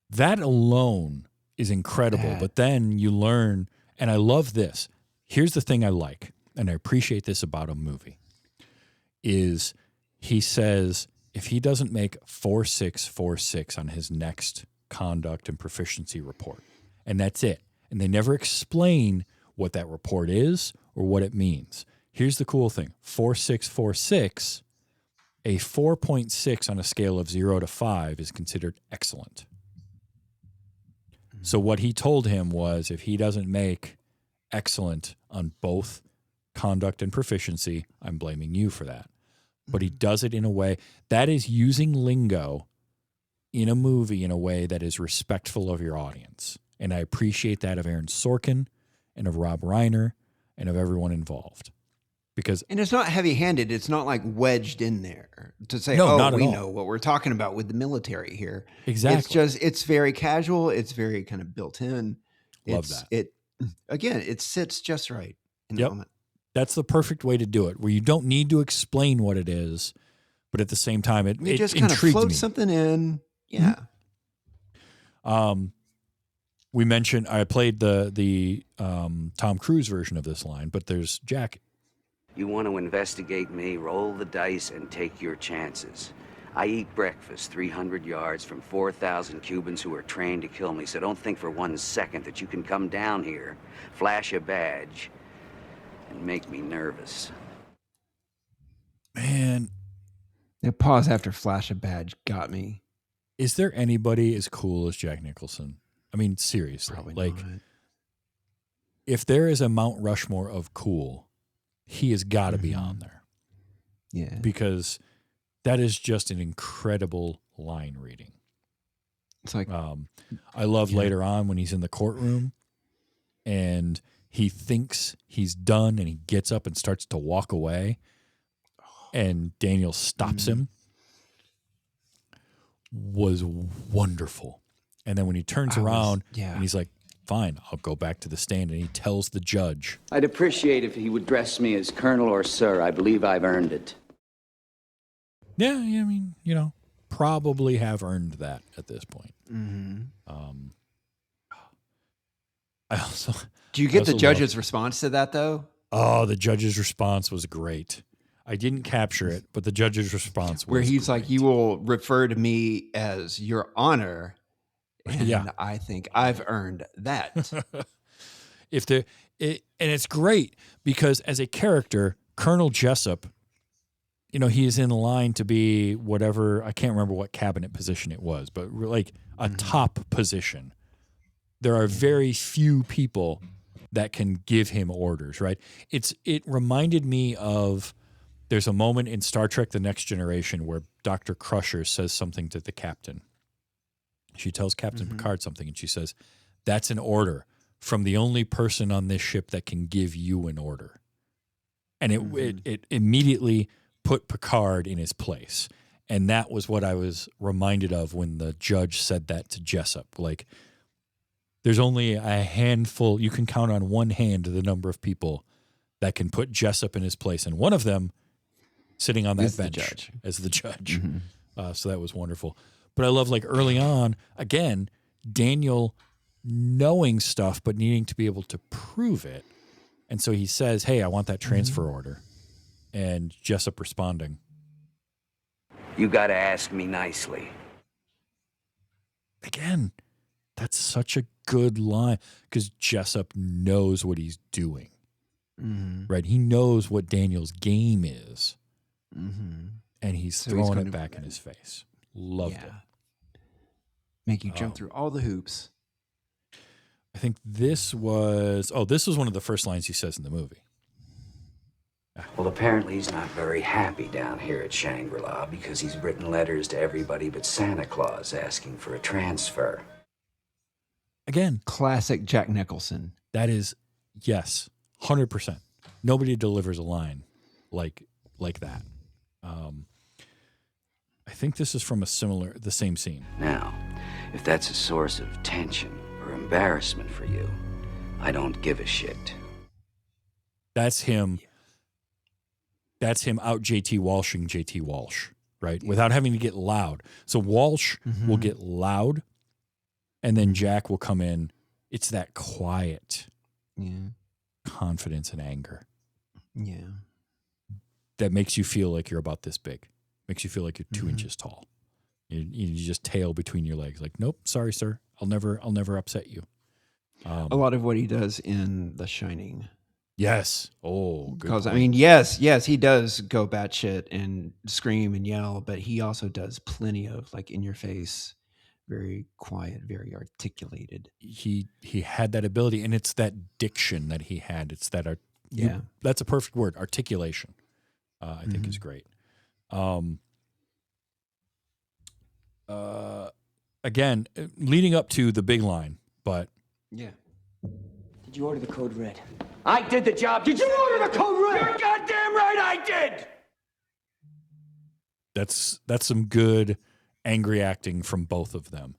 Speaker 4: That alone is incredible. But then you learn, and I love this. Here's the thing I like, and I appreciate this about a movie, is he says if he doesn't make 4646 on his next conduct and proficiency report, and that's it. And they never explain what that report is or what it means. Here's the cool thing. 4646, a 4.6 on a scale of 0 to 5 is considered excellent. So what he told him was if he doesn't make excellent on both conduct and proficiency, I'm blaming you for that. But he does it in a way that is using lingo in a movie in a way that is respectful of your audience. And I appreciate that of Aaron Sorkin and of Rob Reiner and of everyone involved. And
Speaker 5: it's not heavy-handed. It's not like wedged in there to say, we know what we're talking about with the military here.
Speaker 4: Exactly.
Speaker 5: It's very casual. It's very kind of built in.
Speaker 4: Love that.
Speaker 5: It sits just right in the moment.
Speaker 4: That's the perfect way to do it, where you don't need to explain what it is, but at the same time, it
Speaker 5: just kind of floats something in. Yeah.
Speaker 4: We mentioned I played the Tom Cruise version of this line, but there's Jack.
Speaker 13: You want to investigate me, roll the dice and take your chances. I eat breakfast 300 yards from 4,000 Cubans who are trained to kill me, so don't think for 1 second that you can come down here, flash a badge, and make me nervous.
Speaker 4: Man.
Speaker 5: That pause after flash a badge got me.
Speaker 4: Is there anybody as cool as Jack Nicholson? I mean, seriously.
Speaker 5: Probably not.
Speaker 4: If there is a Mount Rushmore of cool, he has got to be on there.
Speaker 5: Yeah.
Speaker 4: Because that is just an incredible line reading.
Speaker 5: It's like
Speaker 4: I love later on when he's in the courtroom and he thinks he's done and he gets up and starts to walk away and Daniel stops him. Was wonderful. And then when he turns around and he's like, fine, I'll go back to the stand, and he tells the judge.
Speaker 13: I'd appreciate if he would dress me as Colonel or Sir. I believe I've earned it.
Speaker 4: Yeah, I mean, probably have earned that at this point. I also...
Speaker 5: Do you get the judge's response to that, though?
Speaker 4: Oh, the judge's response was great. I didn't capture it, but the judge's response was
Speaker 5: where he's
Speaker 4: great.
Speaker 5: like, you will refer to me as Your Honor. And I think I've earned that.
Speaker 4: And it's great because as a character, Colonel Jessup, he is in line to be whatever, I can't remember what cabinet position it was, but like a top position. There are very few people that can give him orders, right? It reminded me of, there's a moment in Star Trek The Next Generation where Dr. Crusher says something to the captain. She tells Captain Picard something, and she says, that's an order from the only person on this ship that can give you an order. And it immediately put Picard in his place. And that was what I was reminded of when the judge said that to Jessup. Like, there's only a handful, you can count on one hand the number of people that can put Jessup in his place. And one of them sitting on that bench as the judge. So that was wonderful. But I love, like, early on, again, Daniel knowing stuff but needing to be able to prove it. And so he says, hey, I want that transfer order. And Jessup responding.
Speaker 13: You got to ask me nicely.
Speaker 4: Again, that's such a good line because Jessup knows what he's doing. Right? He knows what Daniel's game is. And he's throwing it back in his face. Loved it.
Speaker 5: Make you jump through all the hoops.
Speaker 4: I think this was one of the first lines he says in the movie.
Speaker 13: Well, apparently he's not very happy down here at Shangri-La because he's written letters to everybody but Santa Claus asking for a transfer.
Speaker 4: Again,
Speaker 5: classic Jack Nicholson.
Speaker 4: that is, yes, 100%. Nobody delivers a line like that. I think this is from the same scene.
Speaker 13: Now, if that's a source of tension or embarrassment for you, I don't give a shit.
Speaker 4: That's him. That's him out JT Walshing JT Walsh, right? Without having to get loud. So Walsh will get loud, and then Jack will come in. It's that quiet confidence and anger.
Speaker 5: Yeah.
Speaker 4: That makes you feel like you're about this big. Makes you feel like you're 2 inches tall. You just tail between your legs. Like, nope, sorry, sir. I'll never upset you.
Speaker 5: A lot of what he does in The Shining.
Speaker 4: Yes. Oh, good
Speaker 5: because I
Speaker 4: point.
Speaker 5: mean, yes, he does go batshit and scream and yell, but he also does plenty of like in your face, very quiet, very articulated.
Speaker 4: He had that ability, and it's that diction that he had. It's that that's a perfect word, articulation. I think is great. Again, leading up to the big line, but
Speaker 5: yeah.
Speaker 11: Did you order the code red?
Speaker 9: I did the job. Did you order the code red? You're goddamn right I did!
Speaker 4: that's some good angry acting from both of them.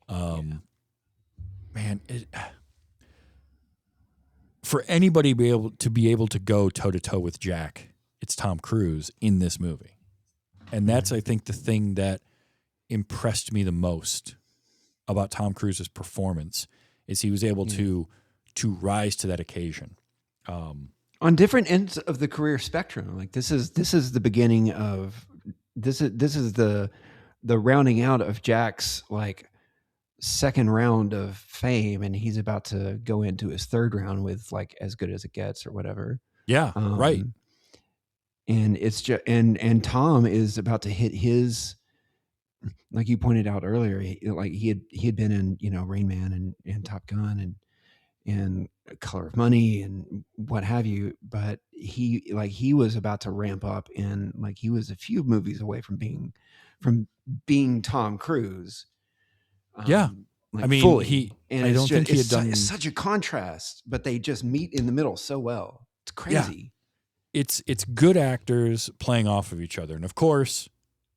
Speaker 4: Man, for anybody to be able to go toe to toe with Jack, it's Tom Cruise in this movie. And that's, I think, the thing that impressed me the most about Tom Cruise's performance is he was able to rise to that occasion.
Speaker 5: On different ends of the career spectrum. Like this is the beginning of this is the rounding out of Jack's like second round of fame, and he's about to go into his third round with like As Good as It Gets or whatever.
Speaker 4: Yeah, right.
Speaker 5: And it's just and Tom is about to hit his, like you pointed out earlier, he had been in Rain Man and Top Gun and Color of Money and what have you, but he was about to ramp up, and like he was a few movies away from being Tom Cruise.
Speaker 4: Yeah.
Speaker 5: Like
Speaker 4: I mean,
Speaker 5: fully.
Speaker 4: I don't think he had done.
Speaker 5: It's such a contrast, but they just meet in the middle so well. It's crazy.
Speaker 4: Yeah. It's good actors playing off of each other. And of course,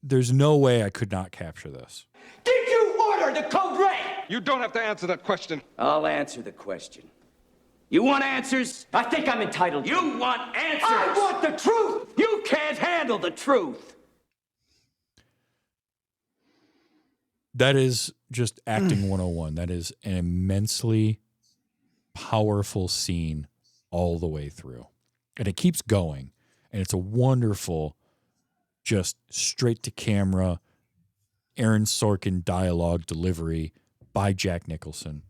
Speaker 4: there's no way I could not capture this.
Speaker 9: Did you order the code red?
Speaker 2: You don't have to answer that question.
Speaker 13: I'll answer the question. You want answers?
Speaker 11: I think I'm entitled to.
Speaker 13: You want answers?
Speaker 9: I want the truth!
Speaker 13: You can't handle the truth!
Speaker 4: That is just acting 101. That is an immensely powerful scene all the way through. And it keeps going. And it's a wonderful, just straight to camera, Aaron Sorkin dialogue delivery by Jack Nicholson.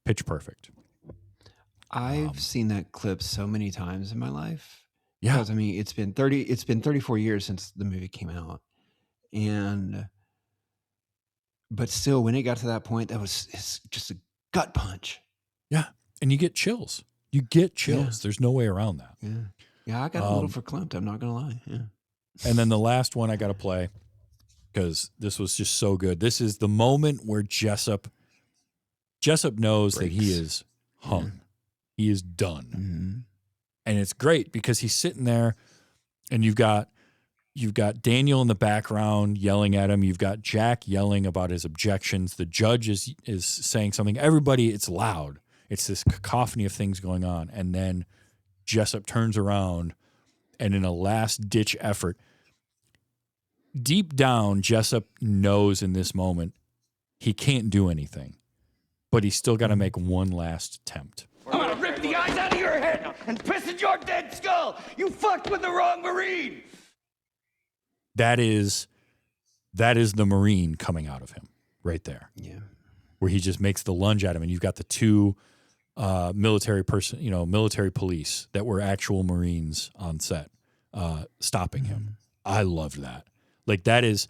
Speaker 4: Pitch perfect.
Speaker 5: I've seen that clip so many times in my life.
Speaker 4: Yeah.
Speaker 5: Because I mean, it's been 34 years since the movie came out. But still, when it got to that point, it's just a gut punch.
Speaker 4: Yeah. And you get chills. You get chills.
Speaker 5: Yeah.
Speaker 4: There's no way around that.
Speaker 5: Yeah. Yeah, I got a little verklempt. I'm not going to lie. Yeah.
Speaker 4: And then the last one I got to play, because this was just so good. This is the moment where Jessup knows that he is hung. Yeah. He is done.
Speaker 5: Mm-hmm.
Speaker 4: And it's great because he's sitting there, and you've got Daniel in the background yelling at him. You've got Jack yelling about his objections. The judge is saying something. Everybody, it's loud. It's this cacophony of things going on. And then Jessup turns around, and in a last-ditch effort, deep down, Jessup knows in this moment he can't do anything, but he's still got to make one last attempt.
Speaker 9: I'm gonna rip the eyes out of your head and piss in your dead skull! You fucked with the wrong Marine!
Speaker 4: That is the Marine coming out of him right there.
Speaker 5: Yeah.
Speaker 4: Where he just makes the lunge at him, and you've got the two military police that were actual Marines on set stopping him. I loved that. Like that is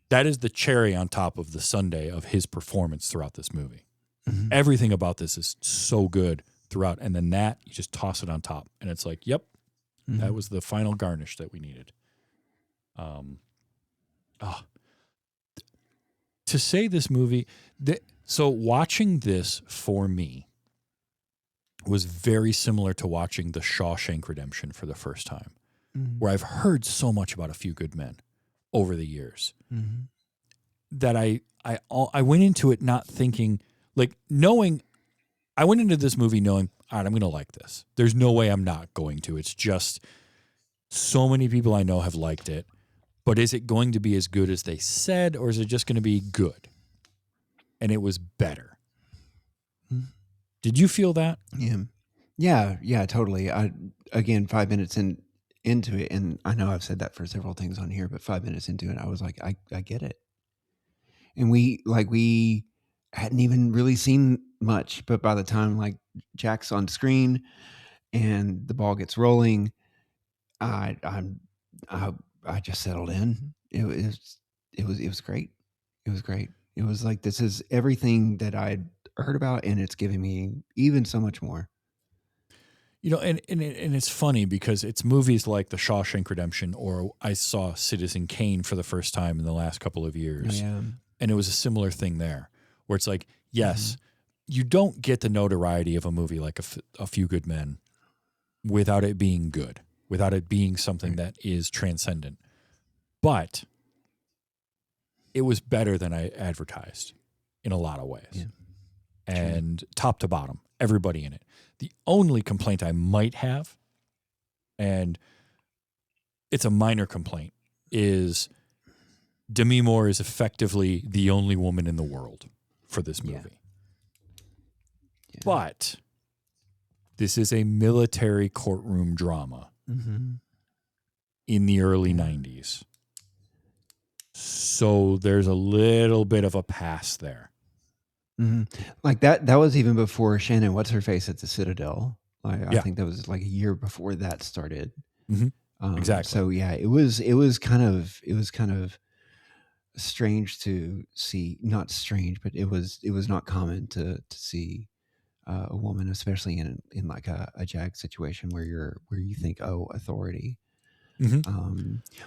Speaker 4: the cherry on top of the sundae of his performance throughout this movie. Mm-hmm. Everything about this is so good throughout, and then that you just toss it on top, and it's like, yep, that was the final garnish that we needed. To say this movie, So watching this for me was very similar to watching The Shawshank Redemption for the first time, where I've heard so much about A Few Good Men over the years that I went into it not thinking, like, knowing, I went into this movie knowing, all right, I'm going to like this. There's no way I'm not going to. It's just so many people I know have liked it, but is it going to be as good as they said, or is it just going to be good? And it was better. Did you feel that?
Speaker 5: Yeah, totally. Again, 5 minutes into it, and I know I've said that for several things on here, but 5 minutes into it, I was like, I get it. And we hadn't even really seen much, but by the time like Jack's on screen and the ball gets rolling, I just settled in. It was great. It was great. It was like, this is everything that I'd heard about, and it's giving me even so much more.
Speaker 4: You know, and it's funny because it's movies like The Shawshank Redemption, or I saw Citizen Kane for the first time in the last couple of years.
Speaker 5: Yeah.
Speaker 4: And it was a similar thing there, where it's like, yes, you don't get the notoriety of a movie like A Few Good Men without it being good, without it being something that is transcendent. But it was better than I advertised in a lot of ways.
Speaker 5: Yeah.
Speaker 4: And top to bottom, everybody in it. The only complaint I might have, and it's a minor complaint, is Demi Moore is effectively the only woman in the world for this movie. Yeah. But this is a military courtroom drama in the early 90s. So there's a little bit of a pass there.
Speaker 5: Like that was even before Shannon What's-Her-Face at the Citadel. I think that was like a year before that started.
Speaker 4: Exactly.
Speaker 5: So yeah, it was kind of strange to see, not strange, but it was not common to see a woman, especially in like a JAG situation where you think, oh, authority.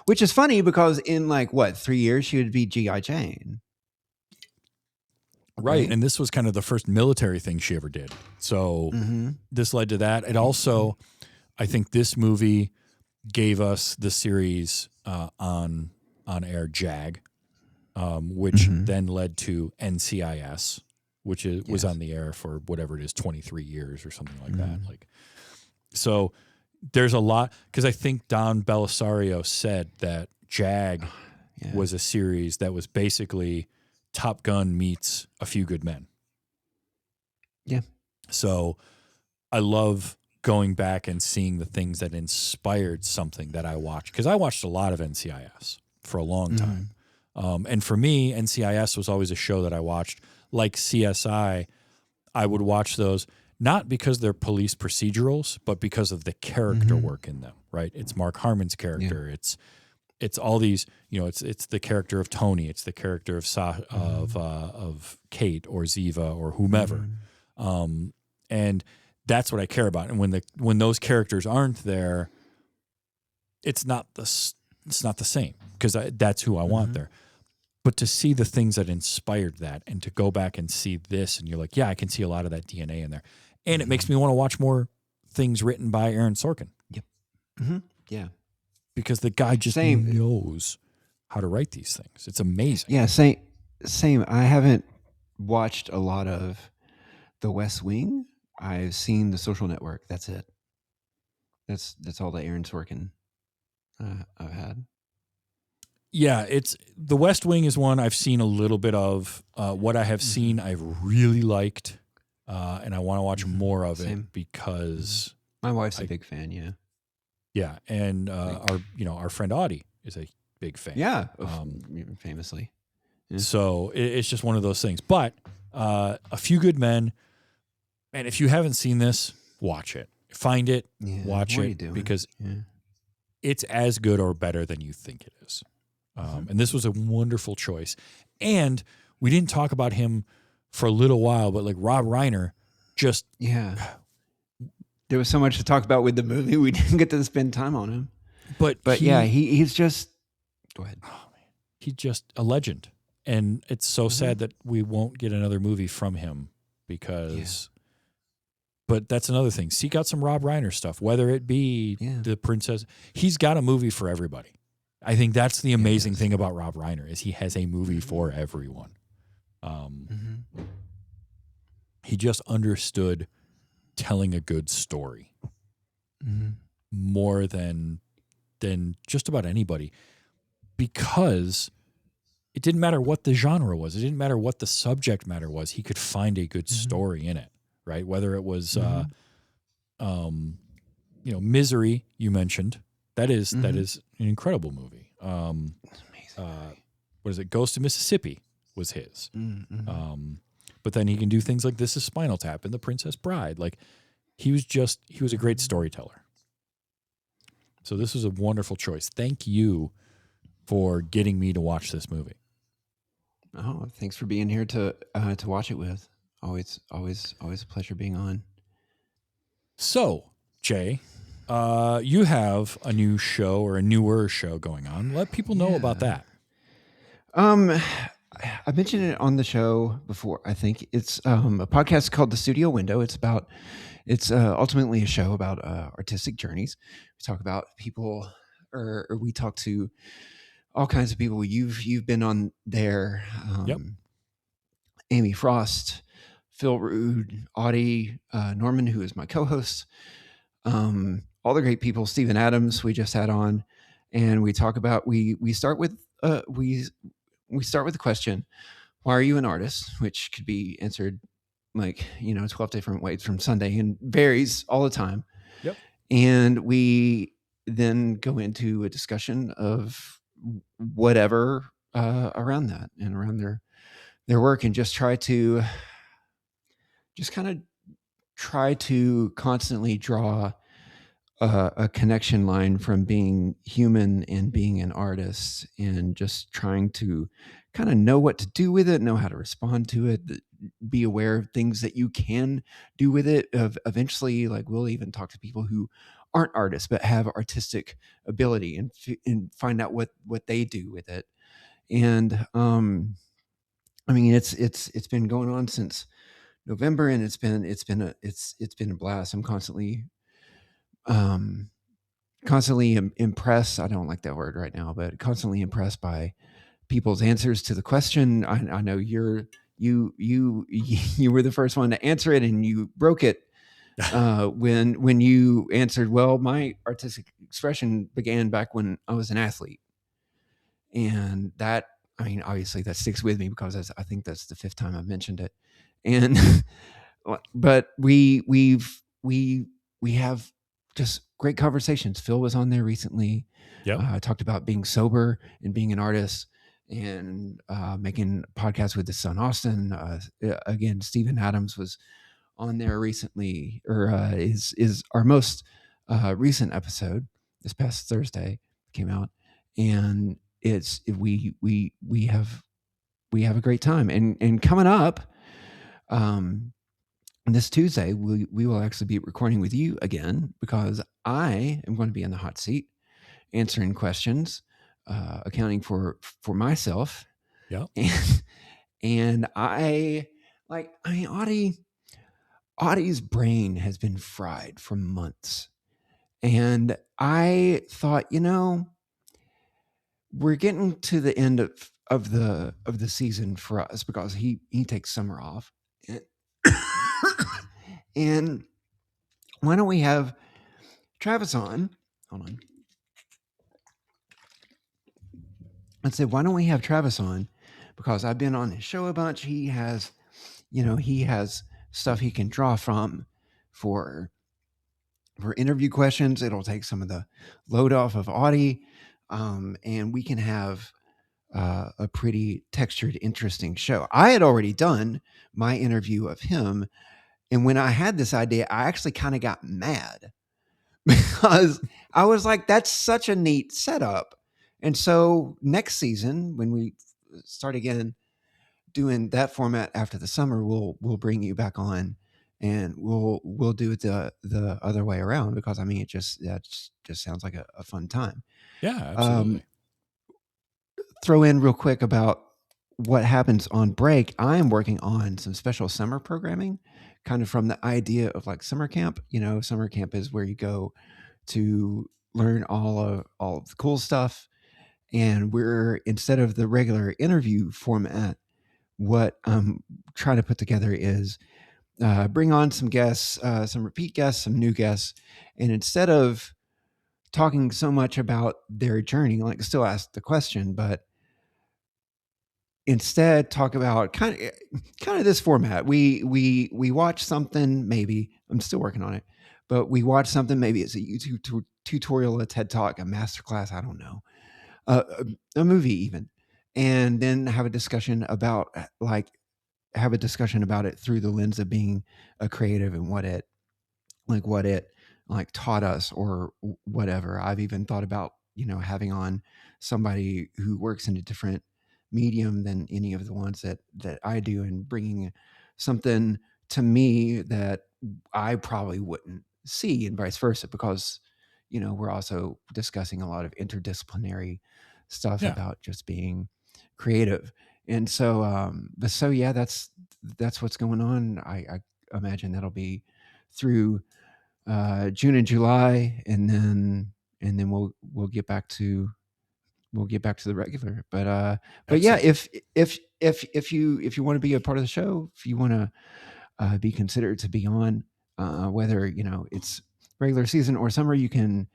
Speaker 5: Which is funny because in like 3 years she would be G.I. Jane.
Speaker 4: Right. And this was kind of the first military thing she ever did. So this led to that. It also, I think this movie gave us the series on air JAG, which then led to NCIS, which was on the air for whatever it is, 23 years or something like that. Like, so there's a lot, because I think Don Belisario said that JAG was a series that was basically Top Gun meets A Few Good Men.
Speaker 5: Yeah.
Speaker 4: So I love going back and seeing the things that inspired something that I watched, because I watched a lot of NCIS for a long time. And for me, NCIS was always a show that I watched. Like CSI, I would watch those not because they're police procedurals, but because of the character work in them, right? It's Mark Harmon's character.
Speaker 5: Yeah.
Speaker 4: It's all these, you know, it's the character of Tony, it's the character of Kate or Ziva or whomever. And that's what I care about. And when those characters aren't there, it's not the same, because that's who I want there. But to see the things that inspired that, and to go back and see this, and you're like, yeah, I can see a lot of that DNA in there. And it makes me want to watch more things written by Aaron Sorkin.
Speaker 5: Yep. Yeah.
Speaker 4: Because the guy just knows how to write these things. It's amazing.
Speaker 5: Yeah, same. I haven't watched a lot of The West Wing. I've seen The Social Network. That's it. That's all the Aaron Sorkin I've had.
Speaker 4: Yeah, it's The West Wing is one I've seen a little bit of. What I have seen, I've really liked, and I want to watch more of it because
Speaker 5: my wife's a big fan. Yeah,
Speaker 4: yeah, and our friend Audie is a big fan.
Speaker 5: Yeah, famously. Yeah.
Speaker 4: So it's just one of those things. But A Few Good Men, and if you haven't seen this, watch it. Find it, watch it, because it's as good or better than you think it is. And this was a wonderful choice. And we didn't talk about him for a little while, but like Rob Reiner just...
Speaker 5: Yeah. There was so much to talk about with the movie. We didn't get to spend time on him. But he's just... Go ahead.
Speaker 4: Oh, man. He's just a legend. And it's so sad that we won't get another movie from him because, but that's another thing. Seek out some Rob Reiner stuff, whether it be The Princess. He's got a movie for everybody. I think that's the amazing thing about Rob Reiner is he has a movie for everyone. He just understood telling a good story more than just about anybody, because it didn't matter what the genre was. It didn't matter what the subject matter was. He could find a good story in it, right? Whether it was, Misery, you mentioned. That is an incredible movie. What is it? Ghost of Mississippi was his. But then he can do things like This Is Spinal Tap and The Princess Bride. Like he was a great storyteller. So this was a wonderful choice. Thank you for getting me to watch this movie.
Speaker 5: Oh, thanks for being here to watch it with. Always a pleasure being on.
Speaker 4: So, Jay, you have a new show or a newer show going on. Let people know about that.
Speaker 5: I mentioned it on the show before. I think it's a podcast called The Studio Window. It's ultimately a show about artistic journeys. We talk about people, or we talk to all kinds of people. You've been on there. Amy Frost, Phil Rude, Audie, Norman, who is my co-host. All the great people. Stephen Adams, we just had on, and we talk about we start with the question, why are you an artist? Which could be answered 12 different ways from Sunday and varies all the time.
Speaker 4: Yep.
Speaker 5: And we then go into a discussion of whatever around that and around their work, and just kind of try to constantly draw a connection line from being human and being an artist, and just trying to kind of know what to do with it, know how to respond to it, be aware of things that you can do with it. Eventually, like, we'll even talk to people who aren't artists but have artistic ability, and find out what they do with it. And I mean, it's been going on since November, and it's been a blast. I'm constantly impressed. I don't like that word right now, but constantly impressed by people's answers to the question. I know you were the first one to answer it, and you broke it when you answered, well, my artistic expression began back when I was an athlete. And that, I mean, obviously that sticks with me because I think that's the fifth time I've mentioned it. And but we have just great conversations. Phil was on there recently.
Speaker 4: Yeah,
Speaker 5: talked about being sober and being an artist, and making podcasts with his son Austin. Again, Stephen Adams was on there recently, or is our most recent episode. This past Thursday came out, and we have a great time. And coming up, this Tuesday, we will actually be recording with you again, because I am going to be in the hot seat, answering questions, accounting for myself.
Speaker 4: Yeah.
Speaker 5: And Audie's brain has been fried for months. And I thought, we're getting to the end of the season for us, because he takes summer off. And why don't we have Travis on? Hold on. I'd say, why don't we have Travis on? Because I've been on his show a bunch. He has stuff he can draw from for interview questions. It'll take some of the load off of Audie, and we can have a pretty textured, interesting show. I had already done my interview of him, and when I had this idea, I actually kind of got mad because I was like, that's such a neat setup. And so next season, when we start again doing that format after the summer, we'll bring you back on, and we'll do it the other way around, because I mean, that just sounds like a fun time.
Speaker 4: Yeah, absolutely.
Speaker 5: Throw in real quick about what happens on break, I'm working on some special summer programming, kind of from the idea of like summer camp. Summer camp is where you go to learn all of the cool stuff. And we're, instead of the regular interview format, what I'm trying to put together is bring on some guests, some repeat guests, some new guests. And instead of talking so much about their journey, like still ask the question, but instead talk about kind of this format. We watch something, maybe I'm still working on it, but we watch something, maybe it's a YouTube tutorial, a TED Talk, a masterclass, I don't know, a movie even, and then have a discussion about it through the lens of being a creative and what it taught us or whatever. I've even thought about, having on somebody who works in a different medium than any of the ones that I do, and bringing something to me that I probably wouldn't see, and vice versa, because we're also discussing a lot of interdisciplinary stuff about just being creative. And so yeah, that's what's going on. I imagine that'll be through June and July, and then we'll get back to the regular. But yeah, if you want to be a part of the show, if you want to be considered to be on, whether it's regular season or summer, you can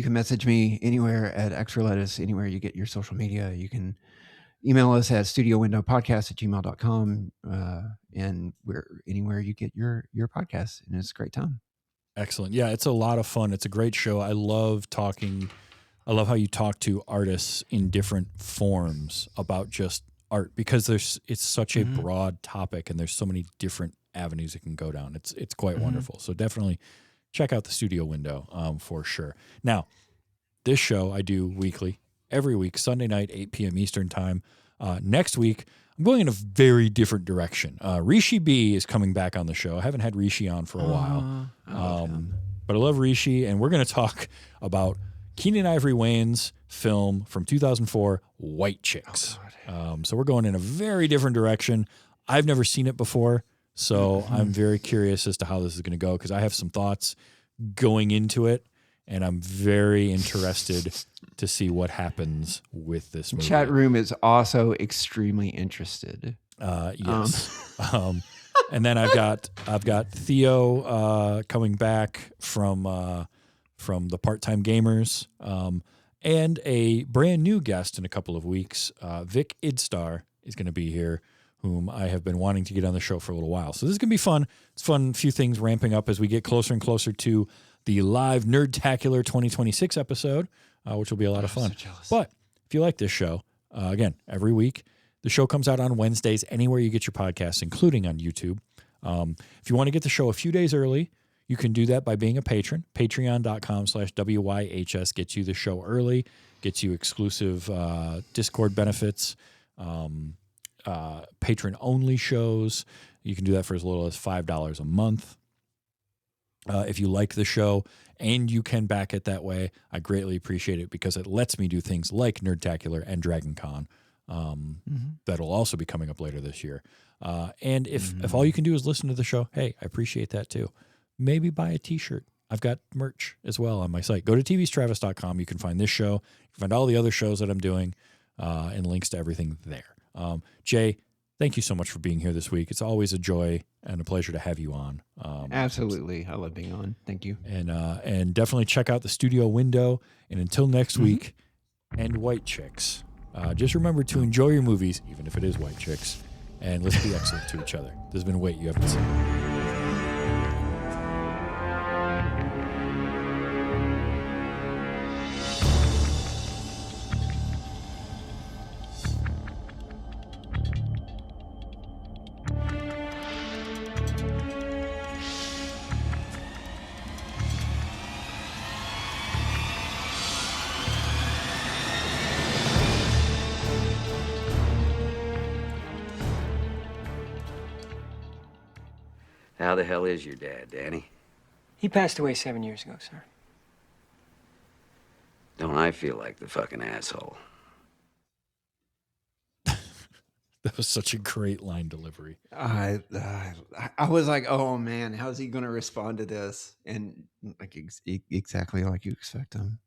Speaker 5: message me anywhere at Extra Lettuce, anywhere you get your social media. You can email us at studiowindowpodcast@gmail.com, and we're anywhere you get your podcast, and it's a great time.
Speaker 4: Excellent. Yeah, it's a lot of fun. It's a great show. I love how you talk to artists in different forms about just art, because it's such a broad topic and there's so many different avenues it can go down. It's quite wonderful. So definitely check out the Studio Window for sure. Now, this show I do weekly, every week, Sunday night, 8 p.m. Eastern time. Next week, I'm going in a very different direction. Rishi B is coming back on the show. I haven't had Rishi on for a while, but I love Rishi, and we're going to talk about Keenan Ivory Wayans' film from 2004, White Chicks. So we're going in a very different direction. I've never seen it before, so I'm very curious as to how this is going to go, because I have some thoughts going into it, and I'm very interested to see what happens with this movie.
Speaker 5: Chat room is also extremely interested.
Speaker 4: Yes. And then I've got Theo coming back from the Part-Time Gamers, and a brand new guest in a couple of weeks. Vic Idstar is going to be here, whom I have been wanting to get on the show for a little while. So this is going to be fun. It's fun. A few things ramping up as we get closer and closer to the live Nerdtacular 2026 episode, which will be a lot of fun.
Speaker 5: So jealous.
Speaker 4: But if you like this show, again, every week, the show comes out on Wednesdays anywhere you get your podcasts, including on YouTube. If you want to get the show a few days early, you can do that by being a patron. Patreon.com/WYHS gets you the show early, gets you exclusive Discord benefits, patron-only shows. You can do that for as little as $5 a month. If you like the show and you can back it that way, I greatly appreciate it, because it lets me do things like Nerdtacular and DragonCon. That'll also be coming up later this year. And if all you can do is listen to the show, hey, I appreciate that too. Maybe buy a t-shirt. I've got merch as well on my site. Go to tvstravis.com. You can find this show. You can find all the other shows that I'm doing, and links to everything there. Jay, thank you so much for being here this week. It's always a joy and a pleasure to have you on.
Speaker 5: Absolutely. I love being on. Thank you.
Speaker 4: And definitely check out the Studio Window. And until next week, and White Chicks. Just remember to enjoy your movies, even if it is White Chicks, and let's be excellent to each other. This has been Wait You Haven't Seen.
Speaker 13: How the hell is your dad, Danny?
Speaker 11: He passed away 7 years ago, sir.
Speaker 13: Don't I feel like the fucking asshole.
Speaker 4: That was such a great line delivery.
Speaker 5: I was like, oh man, how's he going to respond to this? And like exactly like you expect him.